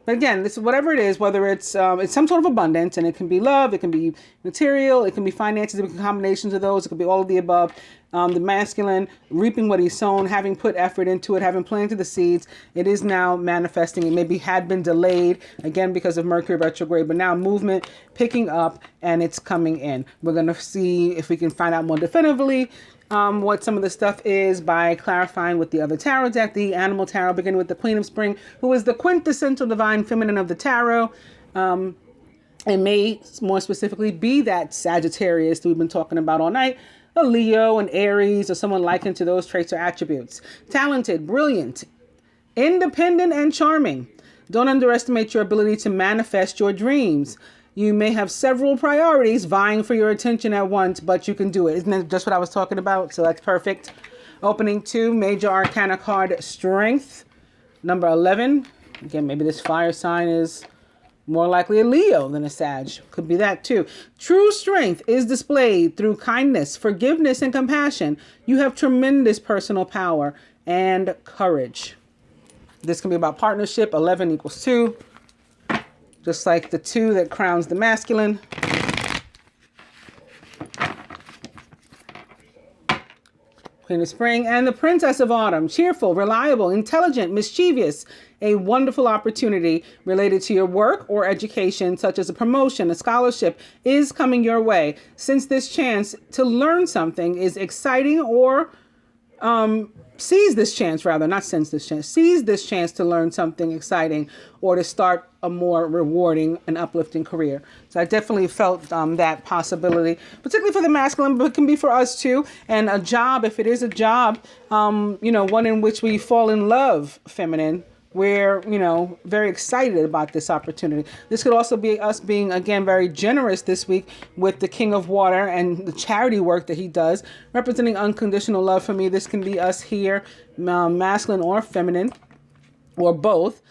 But again, this, whatever it is, whether it's some sort of abundance, and it can be love, it can be material, it can be finances, it can be combinations of those, it could be all of the above. The masculine reaping what he's sown, having put effort into it, having planted the seeds, it is now manifesting. It maybe had been delayed, again, because of Mercury retrograde, but now movement picking up and it's coming in. We're going to see if we can find out more definitively what some of the stuff is by clarifying with the other tarot deck, the animal tarot, beginning with the Queen of Spring, who is the quintessential divine feminine of the tarot. It may more specifically be that Sagittarius that we've been talking about all night, a Leo, an Aries, or someone likened to those traits or attributes. Talented, brilliant, independent, and charming. Don't underestimate your ability to manifest your dreams. You may have several priorities vying for your attention at once, but you can do it. Isn't that just what I was talking about? So that's perfect. Opening 2, Major Arcana card, Strength. Number 11. Again, maybe this fire sign is more likely a Leo than a Sag. Could be that too. True strength is displayed through kindness, forgiveness, and compassion. You have tremendous personal power and courage. This can be about partnership. 11 equals 2. Just like the 2 that crowns the masculine. Queen of Spring, and the Princess of Autumn. Cheerful, reliable, intelligent, mischievous. A wonderful opportunity related to your work or education, such as a promotion, a scholarship, is coming your way. Since this chance to learn something is exciting, or seize this chance to learn something exciting or to start a more rewarding and uplifting career. So I definitely felt that possibility, particularly for the masculine, but it can be for us too. And a job, if it is a job, one in which we fall in love, feminine, we're, very excited about this opportunity. This could also be us being, again, very generous this week with the King of Water and the charity work that he does, representing unconditional love for me. This can be us here, masculine or feminine, or both,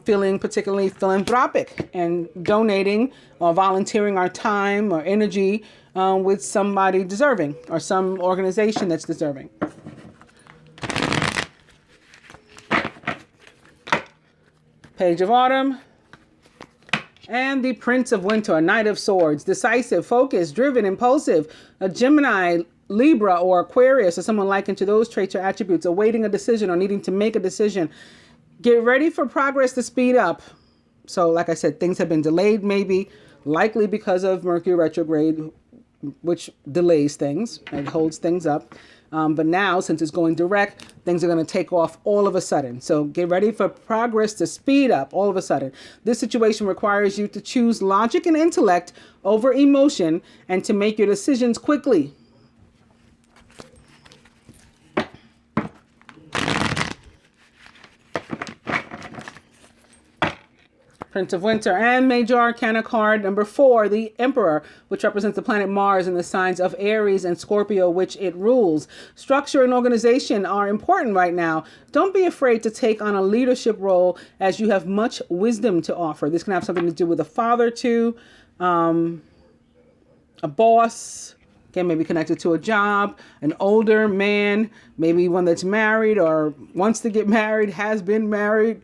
feeling particularly philanthropic and donating or volunteering our time or energy with somebody deserving or some organization that's deserving. Page of Autumn, and the Prince of Winter, Knight of Swords, decisive, focused, driven, impulsive, a Gemini, Libra, or Aquarius, or someone likened to those traits or attributes, awaiting a decision or needing to make a decision. Get ready for progress to speed up. So, like I said, things have been delayed, maybe, likely because of Mercury retrograde, which delays things and holds things up. But now, since it's going direct, things are going to take off all of a sudden. So get ready for progress to speed up all of a sudden. This situation requires you to choose logic and intellect over emotion and to make your decisions quickly. Prince of Winter, and Major Arcana card number 4, the Emperor, which represents the planet Mars in the signs of Aries and Scorpio, which it rules. Structure and organization are important right now. Don't be afraid to take on a leadership role, as you have much wisdom to offer. This can have something to do with a father too, a boss, again, maybe connected to a job, an older man, maybe one that's married or wants to get married, has been married.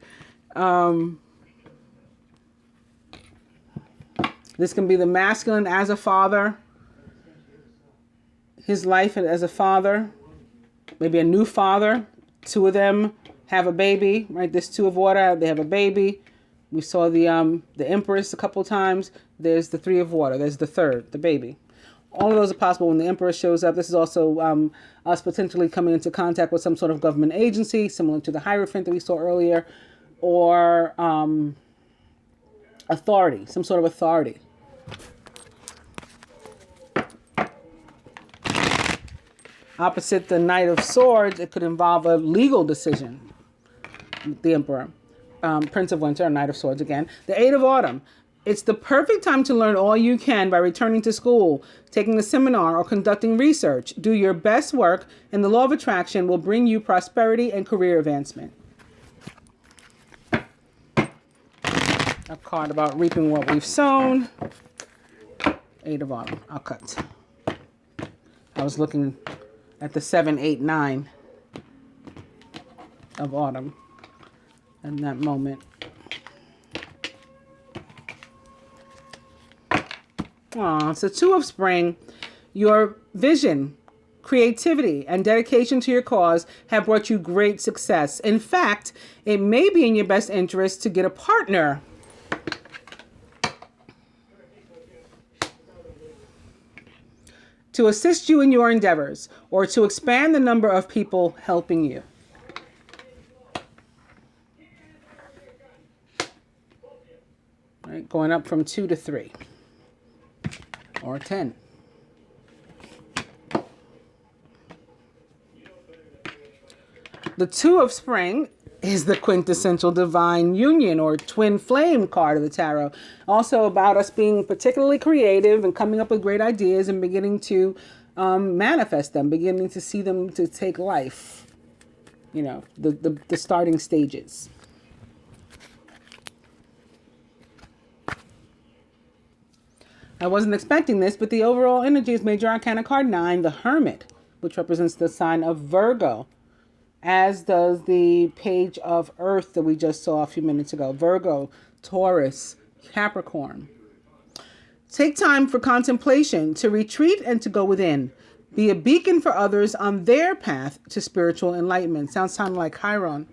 This can be the masculine as a father, his life as a father, maybe a new father. Two of them have a baby, right? This Two of Water, they have a baby. We saw the Empress a couple times. There's the Three of Water. There's the third, the baby. All of those are possible when the Emperor shows up. This is also us potentially coming into contact with some sort of government agency, similar to the Hierophant that we saw earlier, or authority, some sort of authority. Opposite the Knight of Swords, it could involve a legal decision. The Emperor, Prince of Winter, Knight of Swords again. The Eight of Autumn. It's the perfect time to learn all you can by returning to school, taking a seminar, or conducting research. Do your best work, and the law of attraction will bring you prosperity and career advancement. A card about reaping what we've sown. Eight of Autumn. I'll cut. I was looking at the 7, 8, 9 of Autumn in that moment. So Two of Spring, your vision, creativity, and dedication to your cause have brought you great success. In fact, it may be in your best interest to get a partner. To assist you in your endeavors, or to expand the number of people helping you. Right, going up from 2 to 3. Or 10. The Two of Spring is the quintessential divine union or twin flame card of the tarot. Also about us being particularly creative and coming up with great ideas and beginning to manifest them, beginning to see them to take life. The starting stages. I wasn't expecting this, but the overall energy is Major Arcana card 9, the Hermit, which represents the sign of Virgo, as does the Page of Earth that we just saw a few minutes ago. Virgo, Taurus, Capricorn. Take time for contemplation, to retreat and to go within. Be a beacon for others on their path to spiritual enlightenment. Sounds like Chiron.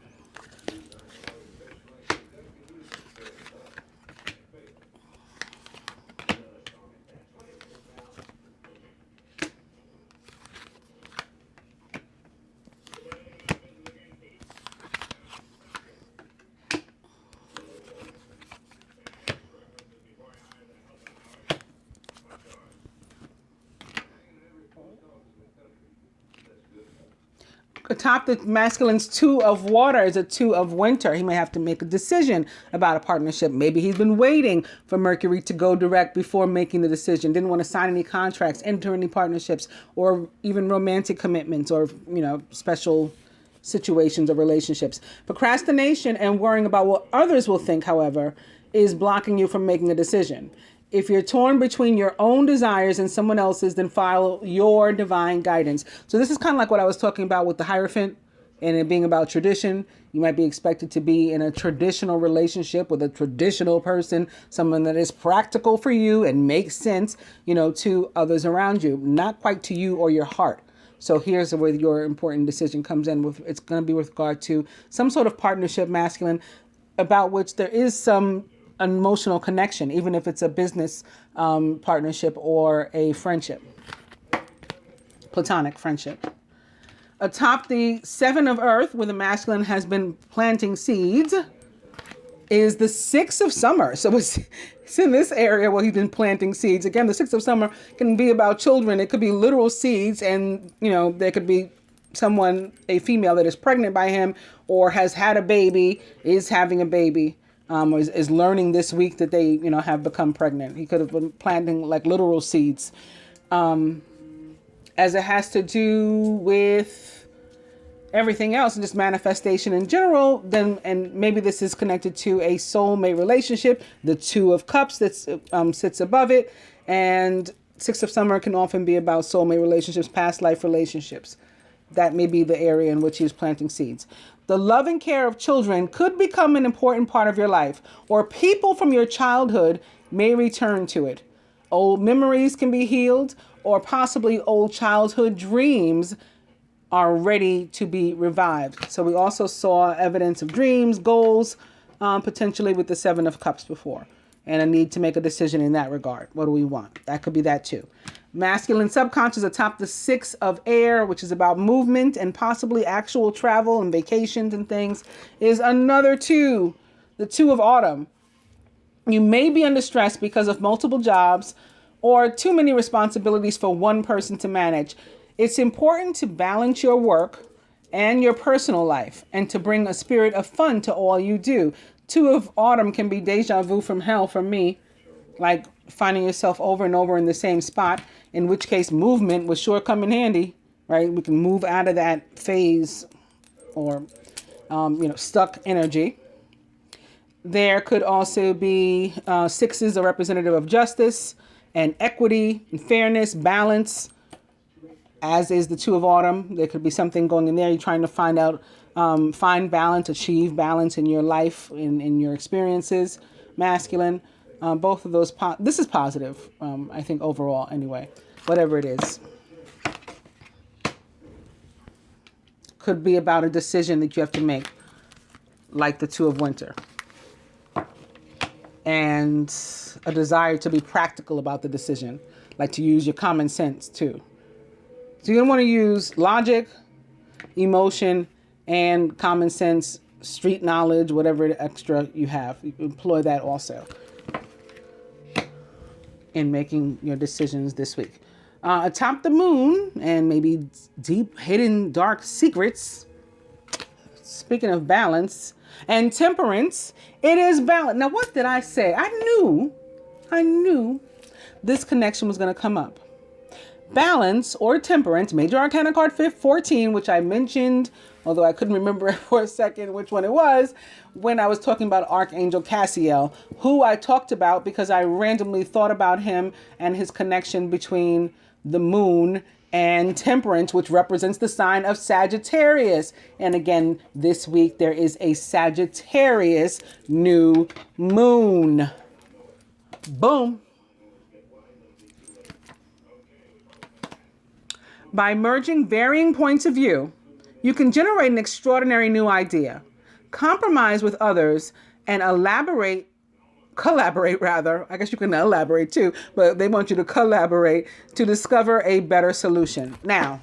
Atop the masculine's two of water is a two of winter. He may have to make a decision about a partnership. Maybe he's been waiting for Mercury to go direct before making the decision. Didn't want to sign any contracts, enter any partnerships, or even romantic commitments, or, special situations or relationships. Procrastination and worrying about what others will think, however, is blocking you from making a decision. If you're torn between your own desires and someone else's, then follow your divine guidance. So this is kind of like what I was talking about with the Hierophant and it being about tradition. You might be expected to be in a traditional relationship with a traditional person, someone that is practical for you and makes sense, to others around you, not quite to you or your heart. So here's where your important decision comes in. It's going to be with regard to some sort of partnership, masculine, about which there is some emotional connection, even if it's a business partnership or a friendship, platonic friendship. Atop the Seven of Earth, where the masculine has been planting seeds, is the Six of Summer. So it's in this area where he's been planting seeds. Again, the Six of Summer can be about children. It could be literal seeds, and there could be someone, a female that is pregnant by him or has had a baby, is having a baby. Is learning this week that they, have become pregnant. He could have been planting like literal seeds. As it has to do with everything else and just manifestation in general, then, and maybe this is connected to a soulmate relationship, the Two of Cups that sits above it, and Six of Summer can often be about soulmate relationships, past life relationships. That may be the area in which he is planting seeds. The love and care of children could become an important part of your life, or people from your childhood may return to it. Old memories can be healed, or possibly old childhood dreams are ready to be revived. So we also saw evidence of dreams, goals, potentially with the Seven of Cups before, and a need to make a decision in that regard. What do we want? That could be that too. Masculine subconscious atop the Six of Air, which is about movement and possibly actual travel and vacations and things, is another two, the Two of Autumn. You may be under stress because of multiple jobs or too many responsibilities for one person to manage. It's important to balance your work and your personal life and to bring a spirit of fun to all you do. Two of Autumn can be deja vu from hell for me, like finding yourself over and over in the same spot, in which case movement would sure come in handy, right? We can move out of that phase or, stuck energy. There could also be sixes, a representative of justice and equity and fairness, balance, as is the Two of Autumn. There could be something going in there. You're trying to find balance, achieve balance in your life, in your experiences, masculine. Both of those, this is positive, I think, overall, anyway, whatever it is. Could be about a decision that you have to make, like the Two of Winter. And a desire to be practical about the decision, like to use your common sense, too. So you're going to want to use logic, emotion, and common sense, street knowledge, whatever extra you have. You employ that also in making your decisions this week. Atop the moon and maybe deep, hidden, dark secrets. Speaking of balance and temperance, it is balance. Now, what did I say? I knew this connection was going to come up. Balance or temperance, Major Arcana card 14, which I mentioned, although I couldn't remember for a second which one it was, when I was talking about Archangel Cassiel, who I talked about because I randomly thought about him and his connection between the moon and temperance, which represents the sign of Sagittarius. And again, this week there is a Sagittarius new moon. Boom. By merging varying points of view, you can generate an extraordinary new idea, compromise with others, and collaborate rather. I guess you can elaborate too, but they want you to collaborate to discover a better solution. Now,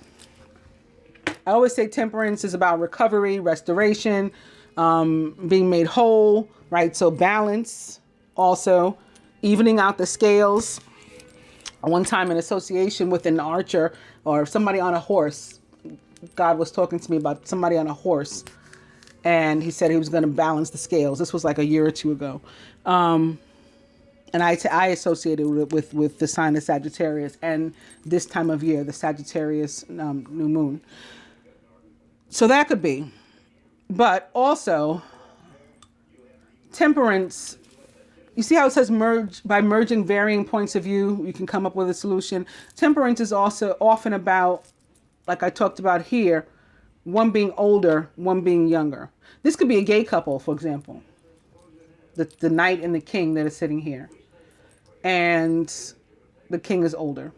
I always say temperance is about recovery, restoration, being made whole, right? So balance, also evening out the scales. One time in association with an archer or somebody on a horse, God was talking to me about somebody on a horse, and he said he was going to balance the scales. This was like a year or two ago. And I associated it with the sign of Sagittarius and this time of year, the Sagittarius new moon. So that could be. But also, temperance, you see how it says by merging varying points of view, you can come up with a solution. Temperance is also often about, like I talked about here, one being older, one being younger. This could be a gay couple, for example. The knight and the king that are sitting here. And the king is older.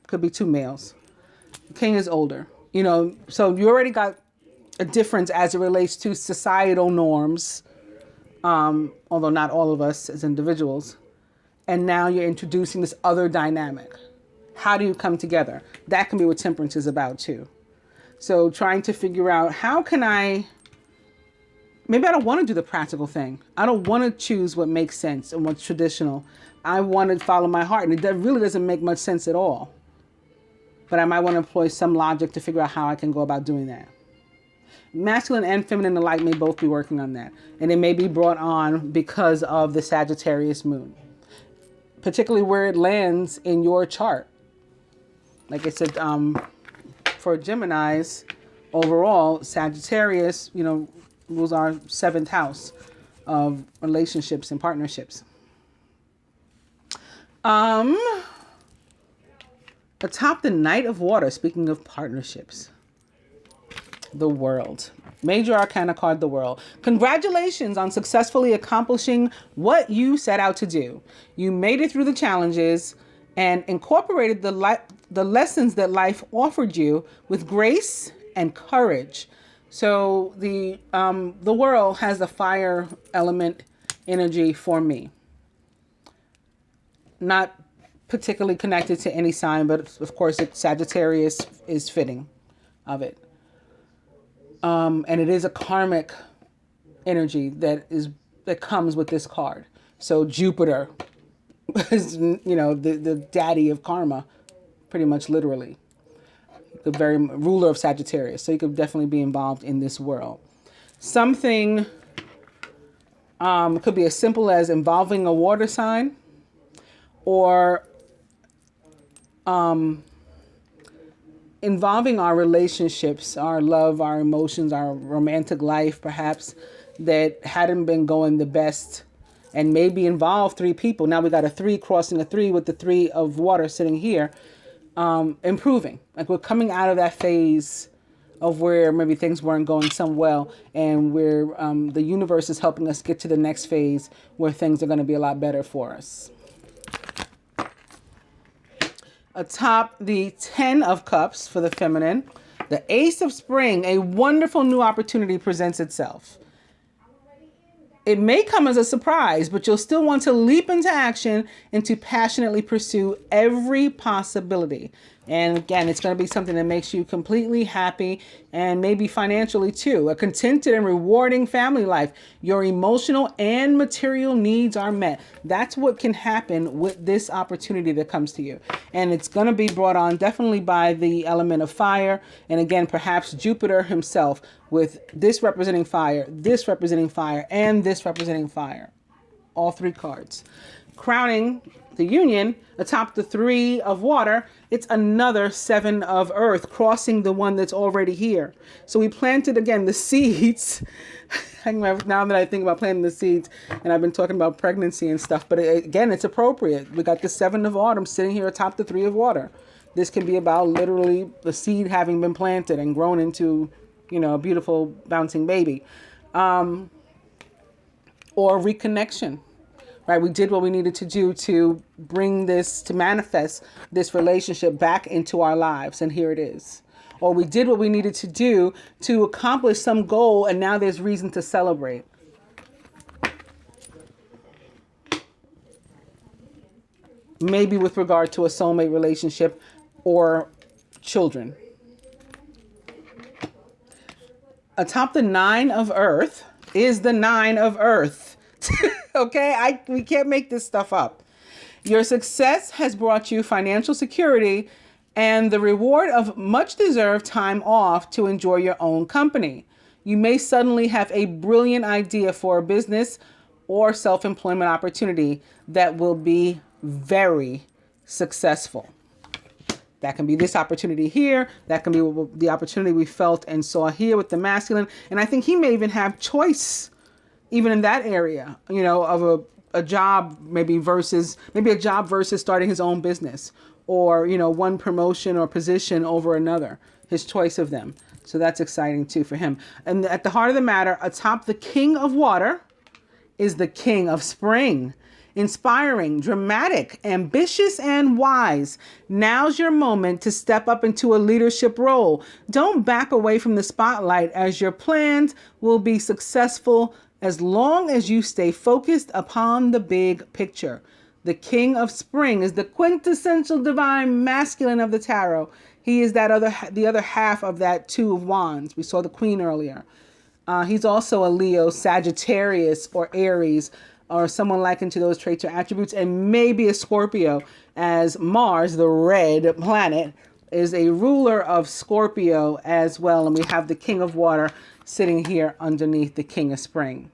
Could be two males. The king is older. You know, so you already got a difference as it relates to societal norms, although not all of us as individuals. And now you're introducing this other dynamic. How do you come together? That can be what temperance is about too. So trying to figure out how can maybe I don't want to do the practical thing. I don't want to choose what makes sense and what's traditional. I want to follow my heart. And it really doesn't make much sense at all. But I might want to employ some logic to figure out how I can go about doing that. Masculine and feminine alike may both be working on that. And it may be brought on because of the Sagittarius moon. Particularly where it lands in your chart. Like I said, for Geminis, overall, Sagittarius, rules our 7th house of relationships and partnerships. Atop the Knight of Water, speaking of partnerships, the World. Major Arcana card, the World. Congratulations on successfully accomplishing what you set out to do. You made it through the challenges and incorporated the lessons that life offered you with grace and courage. So the World has the fire element energy for me. Not particularly connected to any sign, but of course Sagittarius is fitting of it. And it is a karmic energy that comes with this card. So Jupiter is, the daddy of karma, pretty much literally. The very ruler of Sagittarius. So you could definitely be involved in this world. Something could be as simple as involving a water sign, or involving our relationships, our love, our emotions, our romantic life, perhaps, that hadn't been going the best, and maybe involve 3 people. Now we got a 3 crossing a 3 with the 3 of water sitting here, improving. Like we're coming out of that phase of where maybe things weren't going so well, and where the universe is helping us get to the next phase where things are going to be a lot better for us. Atop the 10 of Cups for the feminine, the Ace of Spring, a wonderful new opportunity presents itself. It may come as a surprise, but you'll still want to leap into action and to passionately pursue every possibility. And again, it's going to be something that makes you completely happy, and maybe financially too. A contented and rewarding family life. Your emotional and material needs are met. That's what can happen with this opportunity that comes to you. And it's going to be brought on definitely by the element of fire. And again, perhaps Jupiter himself, with this representing fire, this representing fire, and this representing fire. All 3 cards. Crowning the union atop the 3 of water, it's another 7 of earth crossing the one that's already here. So we planted, again, the seeds. Now that I think about planting the seeds, and I've been talking about pregnancy and stuff, but again, it's appropriate. We got the 7 of autumn sitting here atop the 3 of water. This can be about literally the seed having been planted and grown into, a beautiful bouncing baby. Or reconnection. right? We did what we needed to do to bring this, to manifest this relationship back into our lives. And here it is. Or we did what we needed to do to accomplish some goal, and now there's reason to celebrate. Maybe with regard to a soulmate relationship or children. Atop the 9 of Earth is the 9 of Earth. Okay, we can't make this stuff up. Your success has brought you financial security and the reward of much deserved time off to enjoy your own company. You may suddenly have a brilliant idea for a business or self-employment opportunity that will be very successful. That can be this opportunity here. That can be the opportunity we felt and saw here with the masculine. And I think he may even have choice even in that area, you know, of a job maybe a job versus starting his own business, or, you know, one promotion or position over another, his choice of them. So that's exciting too for him. And at the heart of the matter, atop the King of Water is the King of Spring. Inspiring, dramatic, ambitious, and wise. Now's your moment to step up into a leadership role. Don't back away from the spotlight, as your plans will be successful as long as you stay focused upon the big picture. The King of Spring is the quintessential divine masculine of the tarot. He is the other half of that 2 of Wands. We saw the Queen earlier. He's also a Leo, Sagittarius, or Aries, or someone likened to those traits or attributes, and maybe a Scorpio, as Mars, the red planet, is a ruler of Scorpio as well. And we have the King of Water sitting here underneath the King of Spring.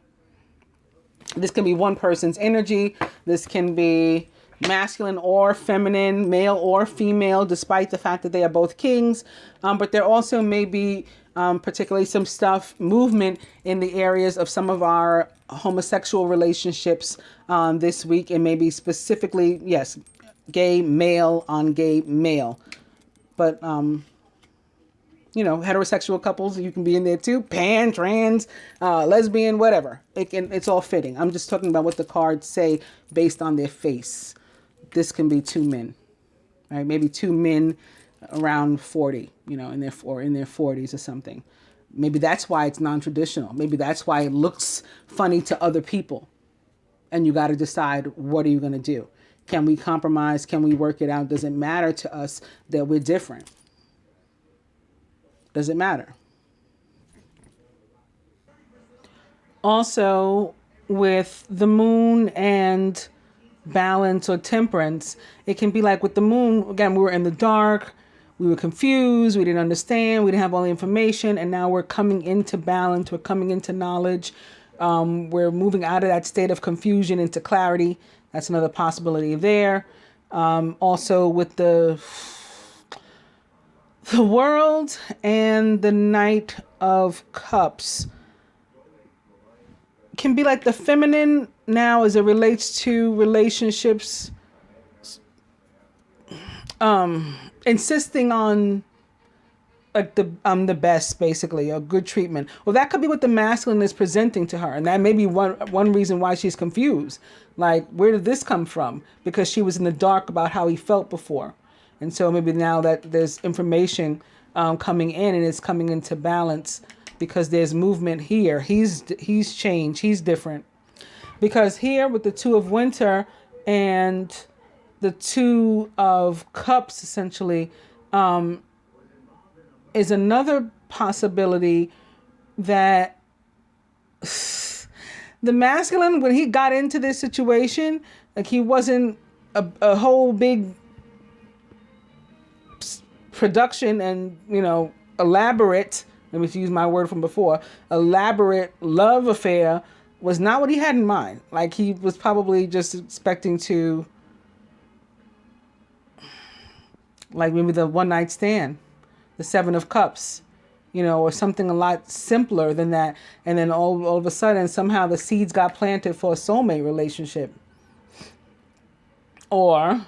This can be one person's energy. This can be masculine or feminine, male or female, despite the fact that they are both kings. But there also may be particularly some movement in the areas of some of our homosexual relationships this week, and maybe specifically, yes, gay male on gay male. But, you know, heterosexual couples, you can be in there too. Pan, trans, lesbian, whatever. It's all fitting. I'm just talking about what the cards say based on their face. This can be 2 men, right? Maybe 2 men around 40, you know, in their 40s or something. Maybe that's why it's non-traditional. Maybe that's why it looks funny to other people. And you got to decide, what are you going to do? Can we compromise? Can we work it out? Does it matter to us that we're different? Does it matter? Also, with the moon and balance or temperance, it can be like with the moon, again, we were in the dark, we were confused, we didn't understand, we didn't have all the information, and now we're coming into balance, we're coming into knowledge, we're moving out of that state of confusion into clarity. That's another possibility there. Also with the World and the Knight of Cups, can be like the feminine now as it relates to relationships, insisting on like the best, basically, a good treatment. Well, that could be what the masculine is presenting to her, and that may be one reason why she's confused. Like, where did this come from? Because she was in the dark about how he felt before, and so maybe now that there's information coming in, and it's coming into balance. Because there's movement here. He's changed. He's different. Because here with the 2 of Winter and the 2 of Cups, essentially, is another possibility that the masculine, when he got into this situation, like he wasn't a whole big production and, you know, elaborate, let me use my word from before, elaborate love affair was not what he had in mind. Like, he was probably just expecting to, like, maybe the one night stand, the 7 of Cups, you know, or something a lot simpler than that. And then all of a sudden, somehow the seeds got planted for a soulmate relationship. Or,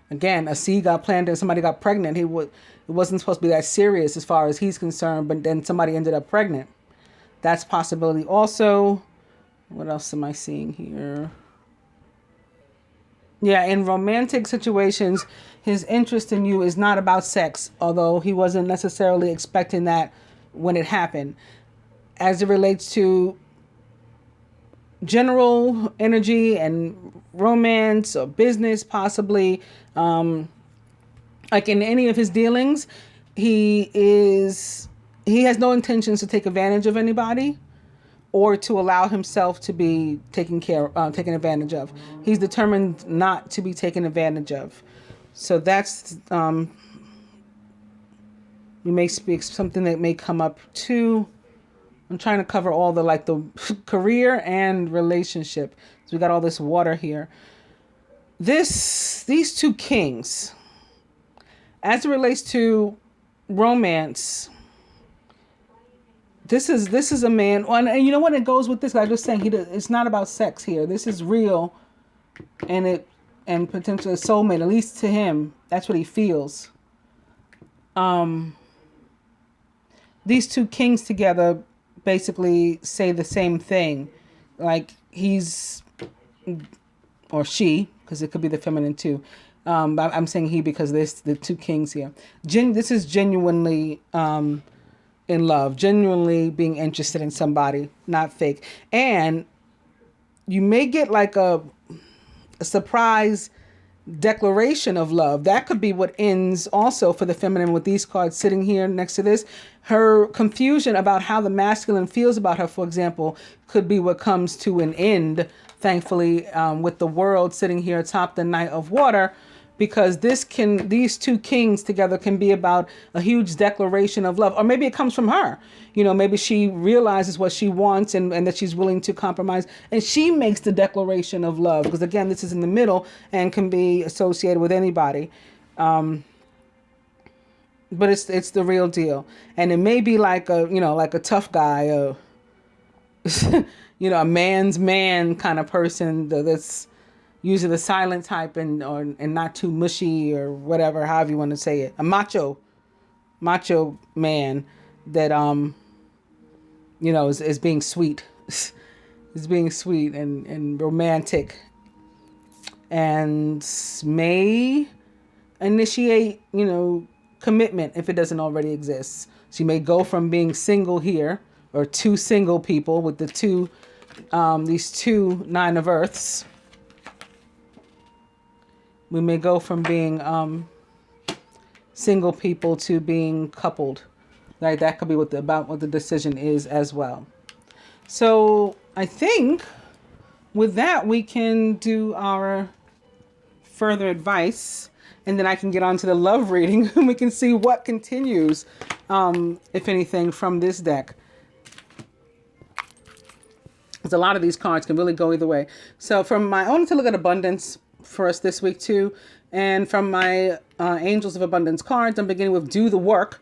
again, a seed got planted and somebody got pregnant. It wasn't supposed to be that serious as far as he's concerned, but then somebody ended up pregnant. That's a possibility also. What else am I seeing here? Yeah, in romantic situations, his interest in you is not about sex, although he wasn't necessarily expecting that when it happened. As it relates to general energy and romance or business, possibly, like in any of his dealings, he he has no intentions to take advantage of anybody or to allow himself to be taken advantage of. He's determined not to be taken advantage of. So that's you may speak something that may come up too. I'm trying to cover all the career and relationship. So we got all this water here. These two kings, as it relates to romance, this is a man, and you know what, it goes with this. I was just saying, it's not about sex here. This is real, and potentially a soulmate. At least to him, that's what he feels. These two kings together basically say the same thing, like he's or she, because it could be the feminine too. But I'm saying he because there's the two kings here. This is genuinely in love, genuinely being interested in somebody, not fake. And you may get like a surprise declaration of love. That could be what ends also for the feminine with these cards sitting here next to this. Her confusion about how the masculine feels about her, for example, could be what comes to an end, thankfully, with the world sitting here atop the Knight of Water, because these two kings together can be about a huge declaration of love. Or maybe it comes from her. You know, maybe she realizes what she wants and that she's willing to compromise. And she makes the declaration of love. Because again, this is in the middle and can be associated with anybody. But it's the real deal. And it may be like a tough guy, a man's man kind of person that's usually the silent type and not too mushy or whatever, however you want to say it. A macho man that is being sweet. Is being sweet and romantic. And may initiate, commitment if it doesn't already exist. So you may go from being single here, or two single people with these two Nine of Earths. We may go from being single people to being coupled. Like that could be about what the decision is as well. So I think with that we can do our further advice, and then I can get on to the love reading and we can see what continues, if anything, from this deck. Because a lot of these cards can really go either way. So from my own to look at abundance for us this week too, and from my Angels of Abundance cards, I'm beginning with Do the Work,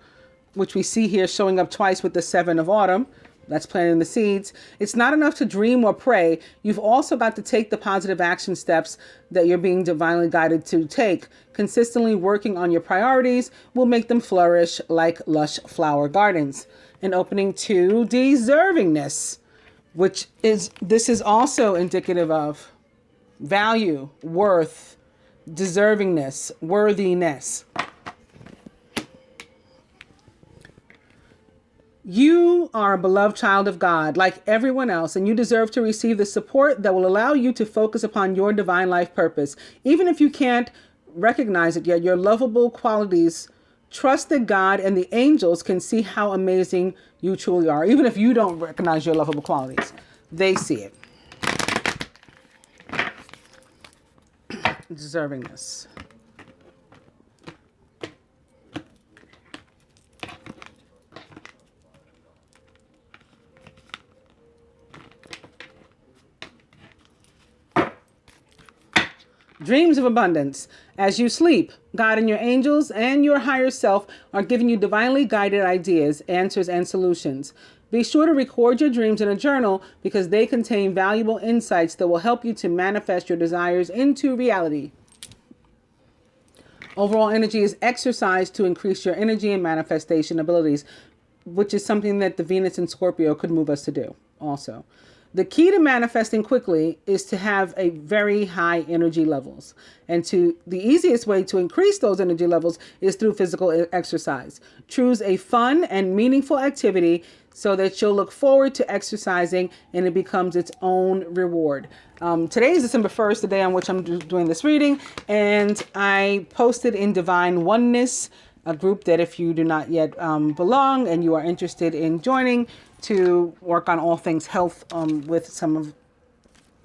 which we see here showing up twice with the Seven of Autumn. That's planting the seeds. It's not enough to dream or pray. You've also got to take the positive action steps that you're being divinely guided to take. Consistently working on your priorities will make them flourish like lush flower gardens. And opening to deservingness, this is also indicative of value, worth, deservingness, worthiness. You are a beloved child of God, like everyone else, and you deserve to receive the support that will allow you to focus upon your divine life purpose. Even if you can't recognize it yet, your lovable qualities, trust that God and the angels can see how amazing you truly are. Even if you don't recognize your lovable qualities, they see it. Deservingness. Dreams of abundance. As you sleep, God and your angels and your higher self are giving you divinely guided ideas, answers, and solutions. Be sure to record your dreams in a journal because they contain valuable insights that will help you to manifest your desires into reality. Overall energy is exercised to increase your energy and manifestation abilities, which is something that the Venus in Scorpio could move us to do also. The key to manifesting quickly is to have a very high energy levels. And the easiest way to increase those energy levels is through physical exercise. Choose a fun and meaningful activity so that you'll look forward to exercising and it becomes its own reward. Today is December 1st, the day on which I'm doing this reading, and I posted in Divine Oneness, a group that if you do not yet belong and you are interested in joining to work on all things health with some of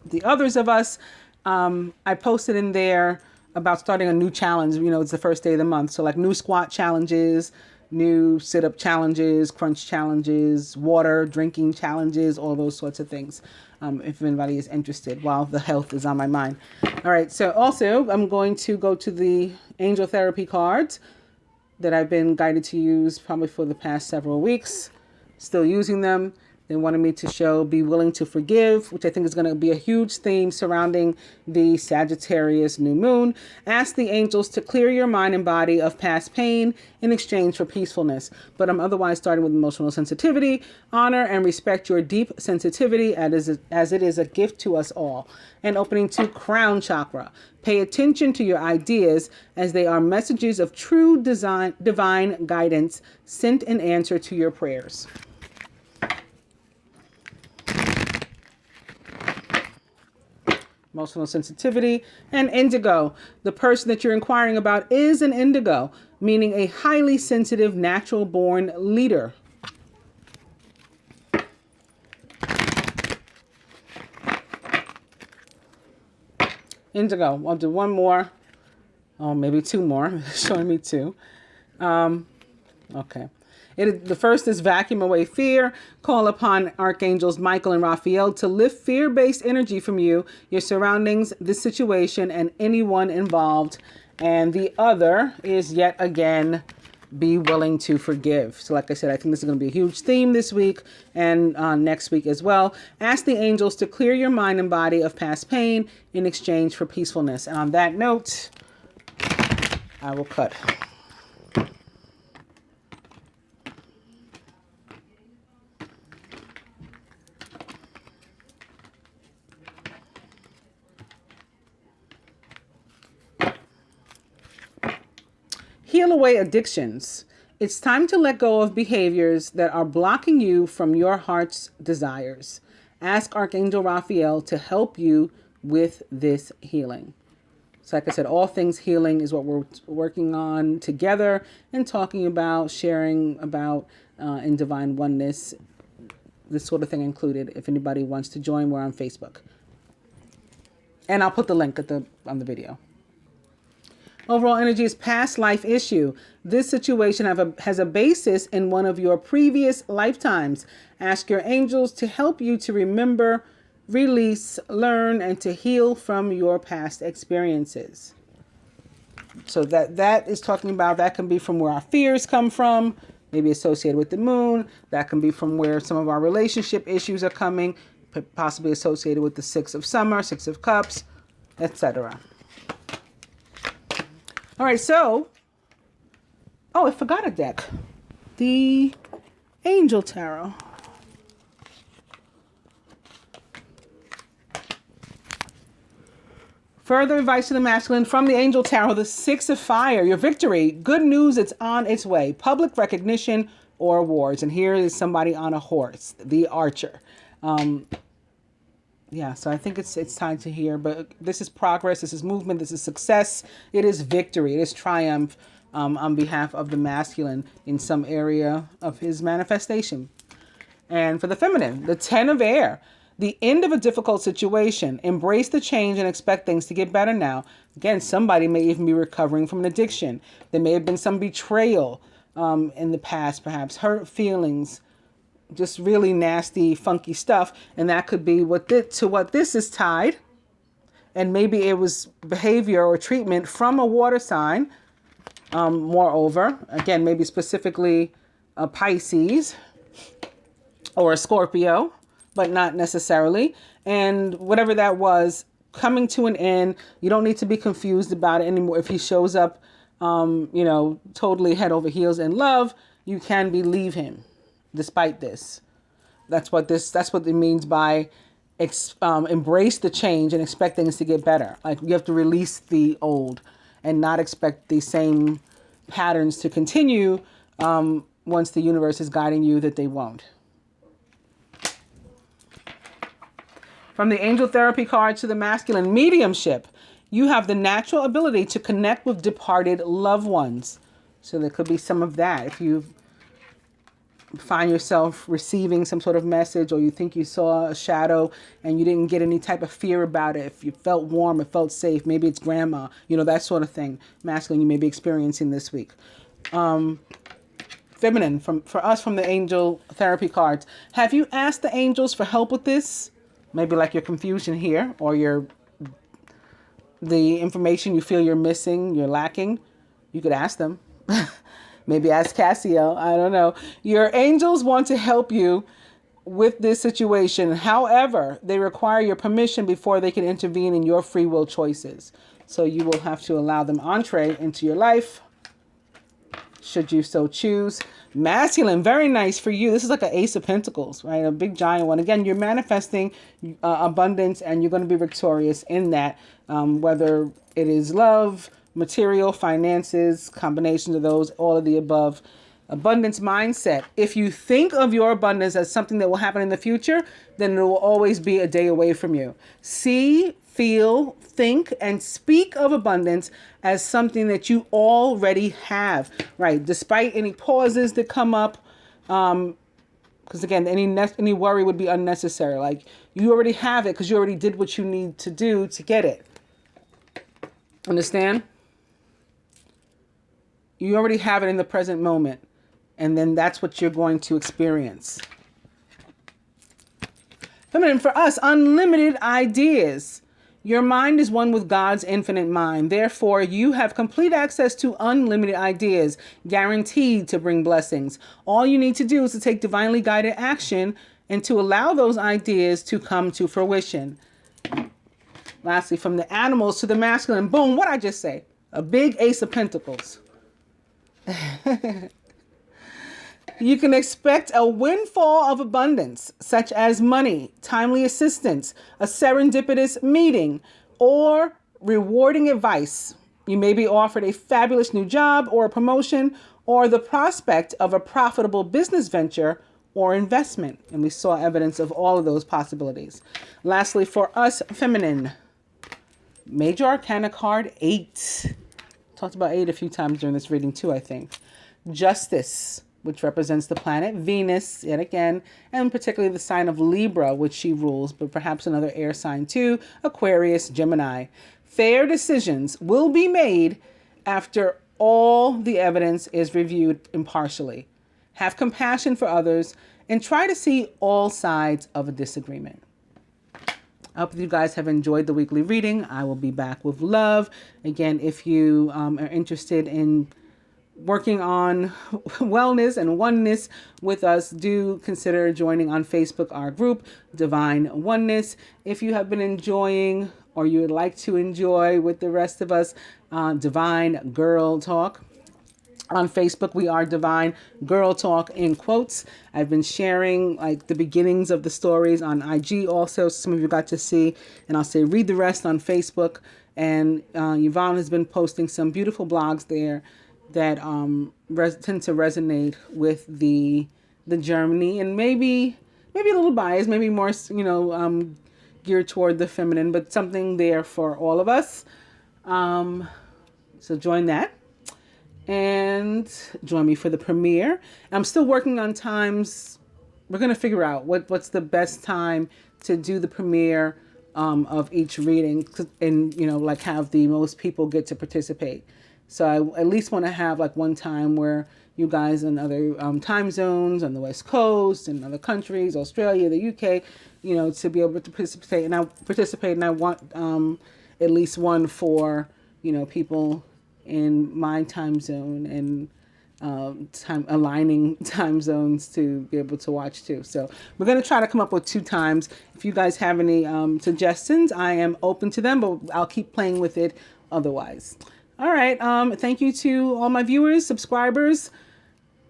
the others of us, I posted in there about starting a new challenge. You know, it's the first day of the month. So like new squat challenges, new sit-up challenges, crunch challenges, water drinking challenges, all those sorts of things. If anybody is interested, while the health is on my mind. All right. So also I'm going to go to the angel therapy cards that I've been guided to use probably for the past several weeks. Still using them. They wanted me to show be willing to forgive, which I think is going to be a huge theme surrounding the Sagittarius new moon. Ask the angels to clear your mind and body of past pain in exchange for peacefulness. But I'm otherwise starting with emotional sensitivity. Honor and respect your deep sensitivity as it is a gift to us all. And opening to crown chakra. Pay attention to your ideas as they are messages of true divine guidance sent in answer to your prayers. Emotional sensitivity, and indigo. The person that you're inquiring about is an indigo, meaning a highly sensitive, natural-born leader. Indigo. I'll do one more. Oh, maybe two more. Showing me two. Okay. The first is vacuum away fear. Call upon Archangels Michael and Raphael to lift fear-based energy from you, your surroundings, the situation, and anyone involved. And the other is yet again, be willing to forgive. So like I said, I think this is going to be a huge theme this week and next week as well. Ask the angels to clear your mind and body of past pain in exchange for peacefulness. And on that note, I will cut. Heal away addictions. It's time to let go of behaviors that are blocking you from your heart's desires. Ask Archangel Raphael to help you with this healing. So like I said, all things healing is what we're working on together and talking about, sharing about in Divine Oneness, this sort of thing included. If anybody wants to join, we're on Facebook. And I'll put the link on the video. Overall energy is past life issue. This situation has a basis in one of your previous lifetimes. Ask your angels to help you to remember, release, learn, and to heal from your past experiences. So that is talking about, that can be from where our fears come from, maybe associated with the moon. That can be from where some of our relationship issues are coming, possibly associated with the Six of Summer, Six of Cups, etc. All right, so, I forgot a deck. The Angel Tarot. Further advice to the masculine from the Angel Tarot, the Six of Fire. Your victory. Good news, it's on its way. Public recognition or awards. And here is somebody on a horse, the Archer. Yeah, so I think it's time to hear, but this is progress, this is movement, this is success, it is victory, it is triumph on behalf of the masculine in some area of his manifestation. And for the feminine, the Ten of Air, the end of a difficult situation, embrace the change and expect things to get better now. Again, somebody may even be recovering from an addiction. There may have been some betrayal in the past, perhaps hurt feelings, just really nasty, funky stuff. And that could be what this is tied. And maybe it was behavior or treatment from a water sign. Moreover, again, maybe specifically a Pisces or a Scorpio, but not necessarily. And whatever that was, coming to an end. You don't need to be confused about it anymore. If he shows up, totally head over heels in love, you can believe him. Despite this, that's what it means by embrace the change and expect things to get better. Like you have to release the old and not expect the same patterns to continue once the universe is guiding you that they won't. From the angel therapy card to the masculine mediumship, you have the natural ability to connect with departed loved ones. So there could be some of that. If you find yourself receiving some sort of message, or you think you saw a shadow and you didn't get any type of fear about it, if you felt warm, it felt safe, maybe it's grandma, that sort of thing, masculine, you may be experiencing this week. Feminine, for us from the angel therapy cards, have you asked the angels for help with this? Maybe like your confusion here, or the information you feel you're missing, you're lacking. You could ask them. Maybe ask Cassio. I don't know. Your angels want to help you with this situation. However, they require your permission before they can intervene in your free will choices. So you will have to allow them entree into your life, should you so choose. Masculine, very nice for you. This is like an Ace of Pentacles, right? A big giant one. Again, you're manifesting abundance, and you're going to be victorious in that, whether it is love, material, finances, combinations of those, all of the above. Abundance mindset. If you think of your abundance as something that will happen in the future, then it will always be a day away from you. See, feel, think, and speak of abundance as something that you already have, right? Despite any pauses that come up, because again, any worry would be unnecessary. Like you already have it because you already did what you need to do to get it. Understand? You already have it in the present moment, and then that's what you're going to experience. Feminine, for us, unlimited ideas. Your mind is one with God's infinite mind. Therefore, you have complete access to unlimited ideas, guaranteed to bring blessings. All you need to do is to take divinely guided action and to allow those ideas to come to fruition. Lastly, from the animals to the masculine, boom, what I just say? A big Ace of Pentacles. You can expect a windfall of abundance, such as money, timely assistance, a serendipitous meeting, or rewarding advice. You may be offered a fabulous new job or a promotion, or the prospect of a profitable business venture or investment. And we saw evidence of all of those possibilities. Lastly, for us feminine, Major Arcana card 8. Talked about 8 a few times during this reading too, I think. Justice, which represents the planet Venus, yet again, and particularly the sign of Libra, which she rules, but perhaps another air sign too, Aquarius, Gemini. Fair decisions will be made after all the evidence is reviewed impartially. Have compassion for others and try to see all sides of a disagreement. I hope you guys have enjoyed the weekly reading. I will be back with love. Again, if you are interested in working on wellness and oneness with us, do consider joining on Facebook, our group, Divine Oneness. If you have been enjoying or you would like to enjoy with the rest of us, Divine Girl Talk. On Facebook, we are Divine Girl Talk in quotes. I've been sharing like the beginnings of the stories on IG also. Some of you got to see, and I'll say read the rest on Facebook. And Yvonne has been posting some beautiful blogs there that tend to resonate with the journey, and maybe a little biased, maybe more geared toward the feminine, but something there for all of us. So join that. And join me for the premiere. I'm still working on times. We're going to figure out what's the best time to do the premiere of each reading, and like have the most people get to participate. So I at least want to have like one time where you guys in other time zones on the West Coast and other countries, Australia, the UK, to be able to participate. And I want at least one for people in my time zone and aligning time zones to be able to watch too. So we're going to try to come up with 2 times. If you guys have any suggestions, I am open to them, but I'll keep playing with it otherwise. All right. Thank you to all my viewers, subscribers,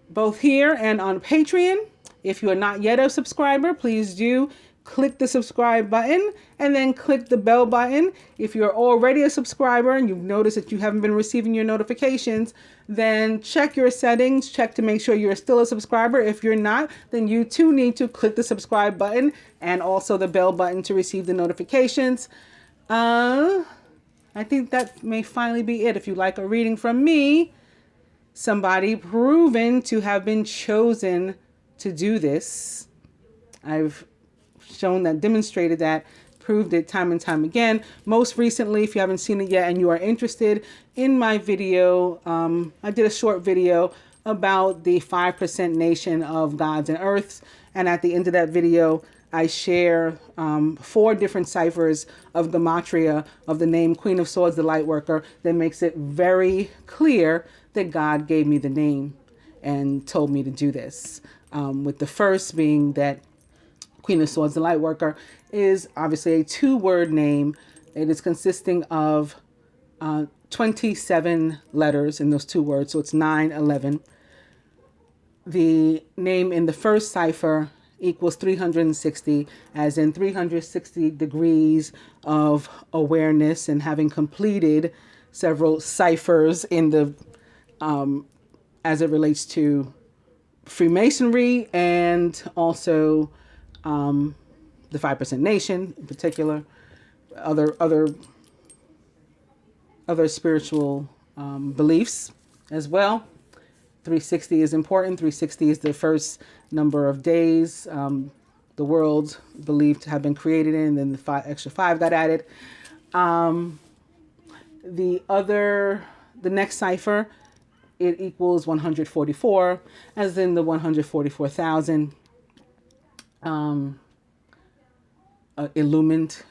both here and on Patreon. If you are not yet a subscriber, please do click the subscribe button and then click the bell button. If you're already a subscriber and you've noticed that you haven't been receiving your notifications, then check your settings, check to make sure you're still a subscriber. If you're not, then you too need to click the subscribe button and also the bell button to receive the notifications. I think that may finally be it. If you like a reading from me, somebody proven to have been chosen to do this. I've shown that, demonstrated that, proved it time and time again. Most recently, if you haven't seen it yet and you are interested in my video, I did a short video about the 5% nation of gods and earths. And at the end of that video, I share 4 different ciphers of gematria of the name Queen of Swords, the Lightworker, that makes it very clear that God gave me the name and told me to do this. With the first being that Queen of Swords, the Lightworker, is obviously a 2-word name. It is consisting of 27 letters in those 2 words, so it's 911. The name in the first cipher equals 360, as in 360 degrees of awareness, and having completed several ciphers in the as it relates to Freemasonry and also the 5% nation in particular, other spiritual beliefs as well. 360 is important. 360 is the first number of days the world believed to have been created in, and then the extra 5 got added. The next cipher, it equals 144, as in the 144,000 illumined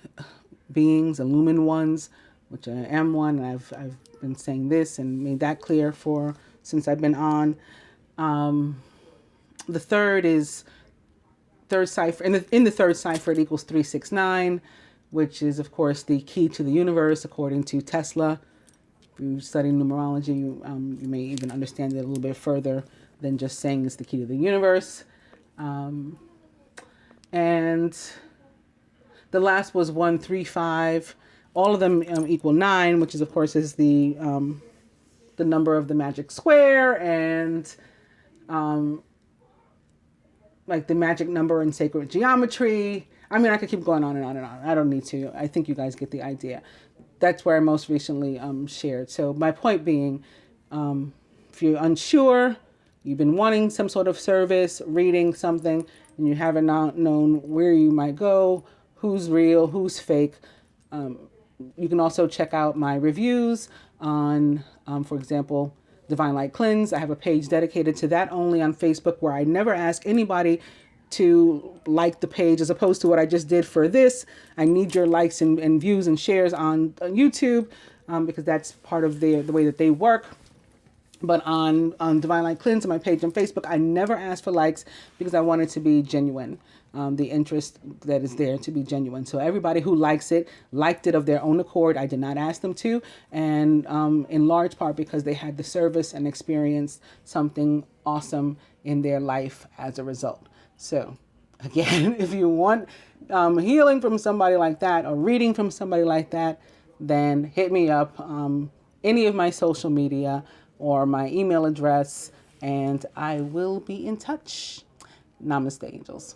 beings, illumined ones, which I am one. And I've been saying this and made that clear since I've been on. The third cipher. In the third cipher, it equals 369, which is, of course, the key to the universe, according to Tesla. If you study numerology, you may even understand it a little bit further than just saying it's the key to the universe. And the last was 135. All of them equal 9, which is, of course, is the number of the magic square, and like the magic number in sacred geometry. I mean, I could keep going on and on and on. I don't need to. I think you guys get the idea. That's where I most recently shared. So my point being, if you're unsure, you've been wanting some sort of service, reading something, and you haven't known where you might go, who's real, who's fake, you can also check out my reviews on, for example, Divine Light Cleanse. I have a page dedicated to that only on Facebook, where I never ask anybody to like the page, as opposed to what I just did for this. I need your likes and views and shares on YouTube, because that's part of the way that they work. But on Divine Light Cleanse, on my page on Facebook, I never ask for likes, because I want it to be genuine. The interest that is there to be genuine. So everybody who liked it of their own accord. I did not ask them to. And in large part because they had the service and experienced something awesome in their life as a result. So again, if you want healing from somebody like that, or reading from somebody like that, then hit me up, any of my social media or my email address, and I will be in touch. Namaste, angels.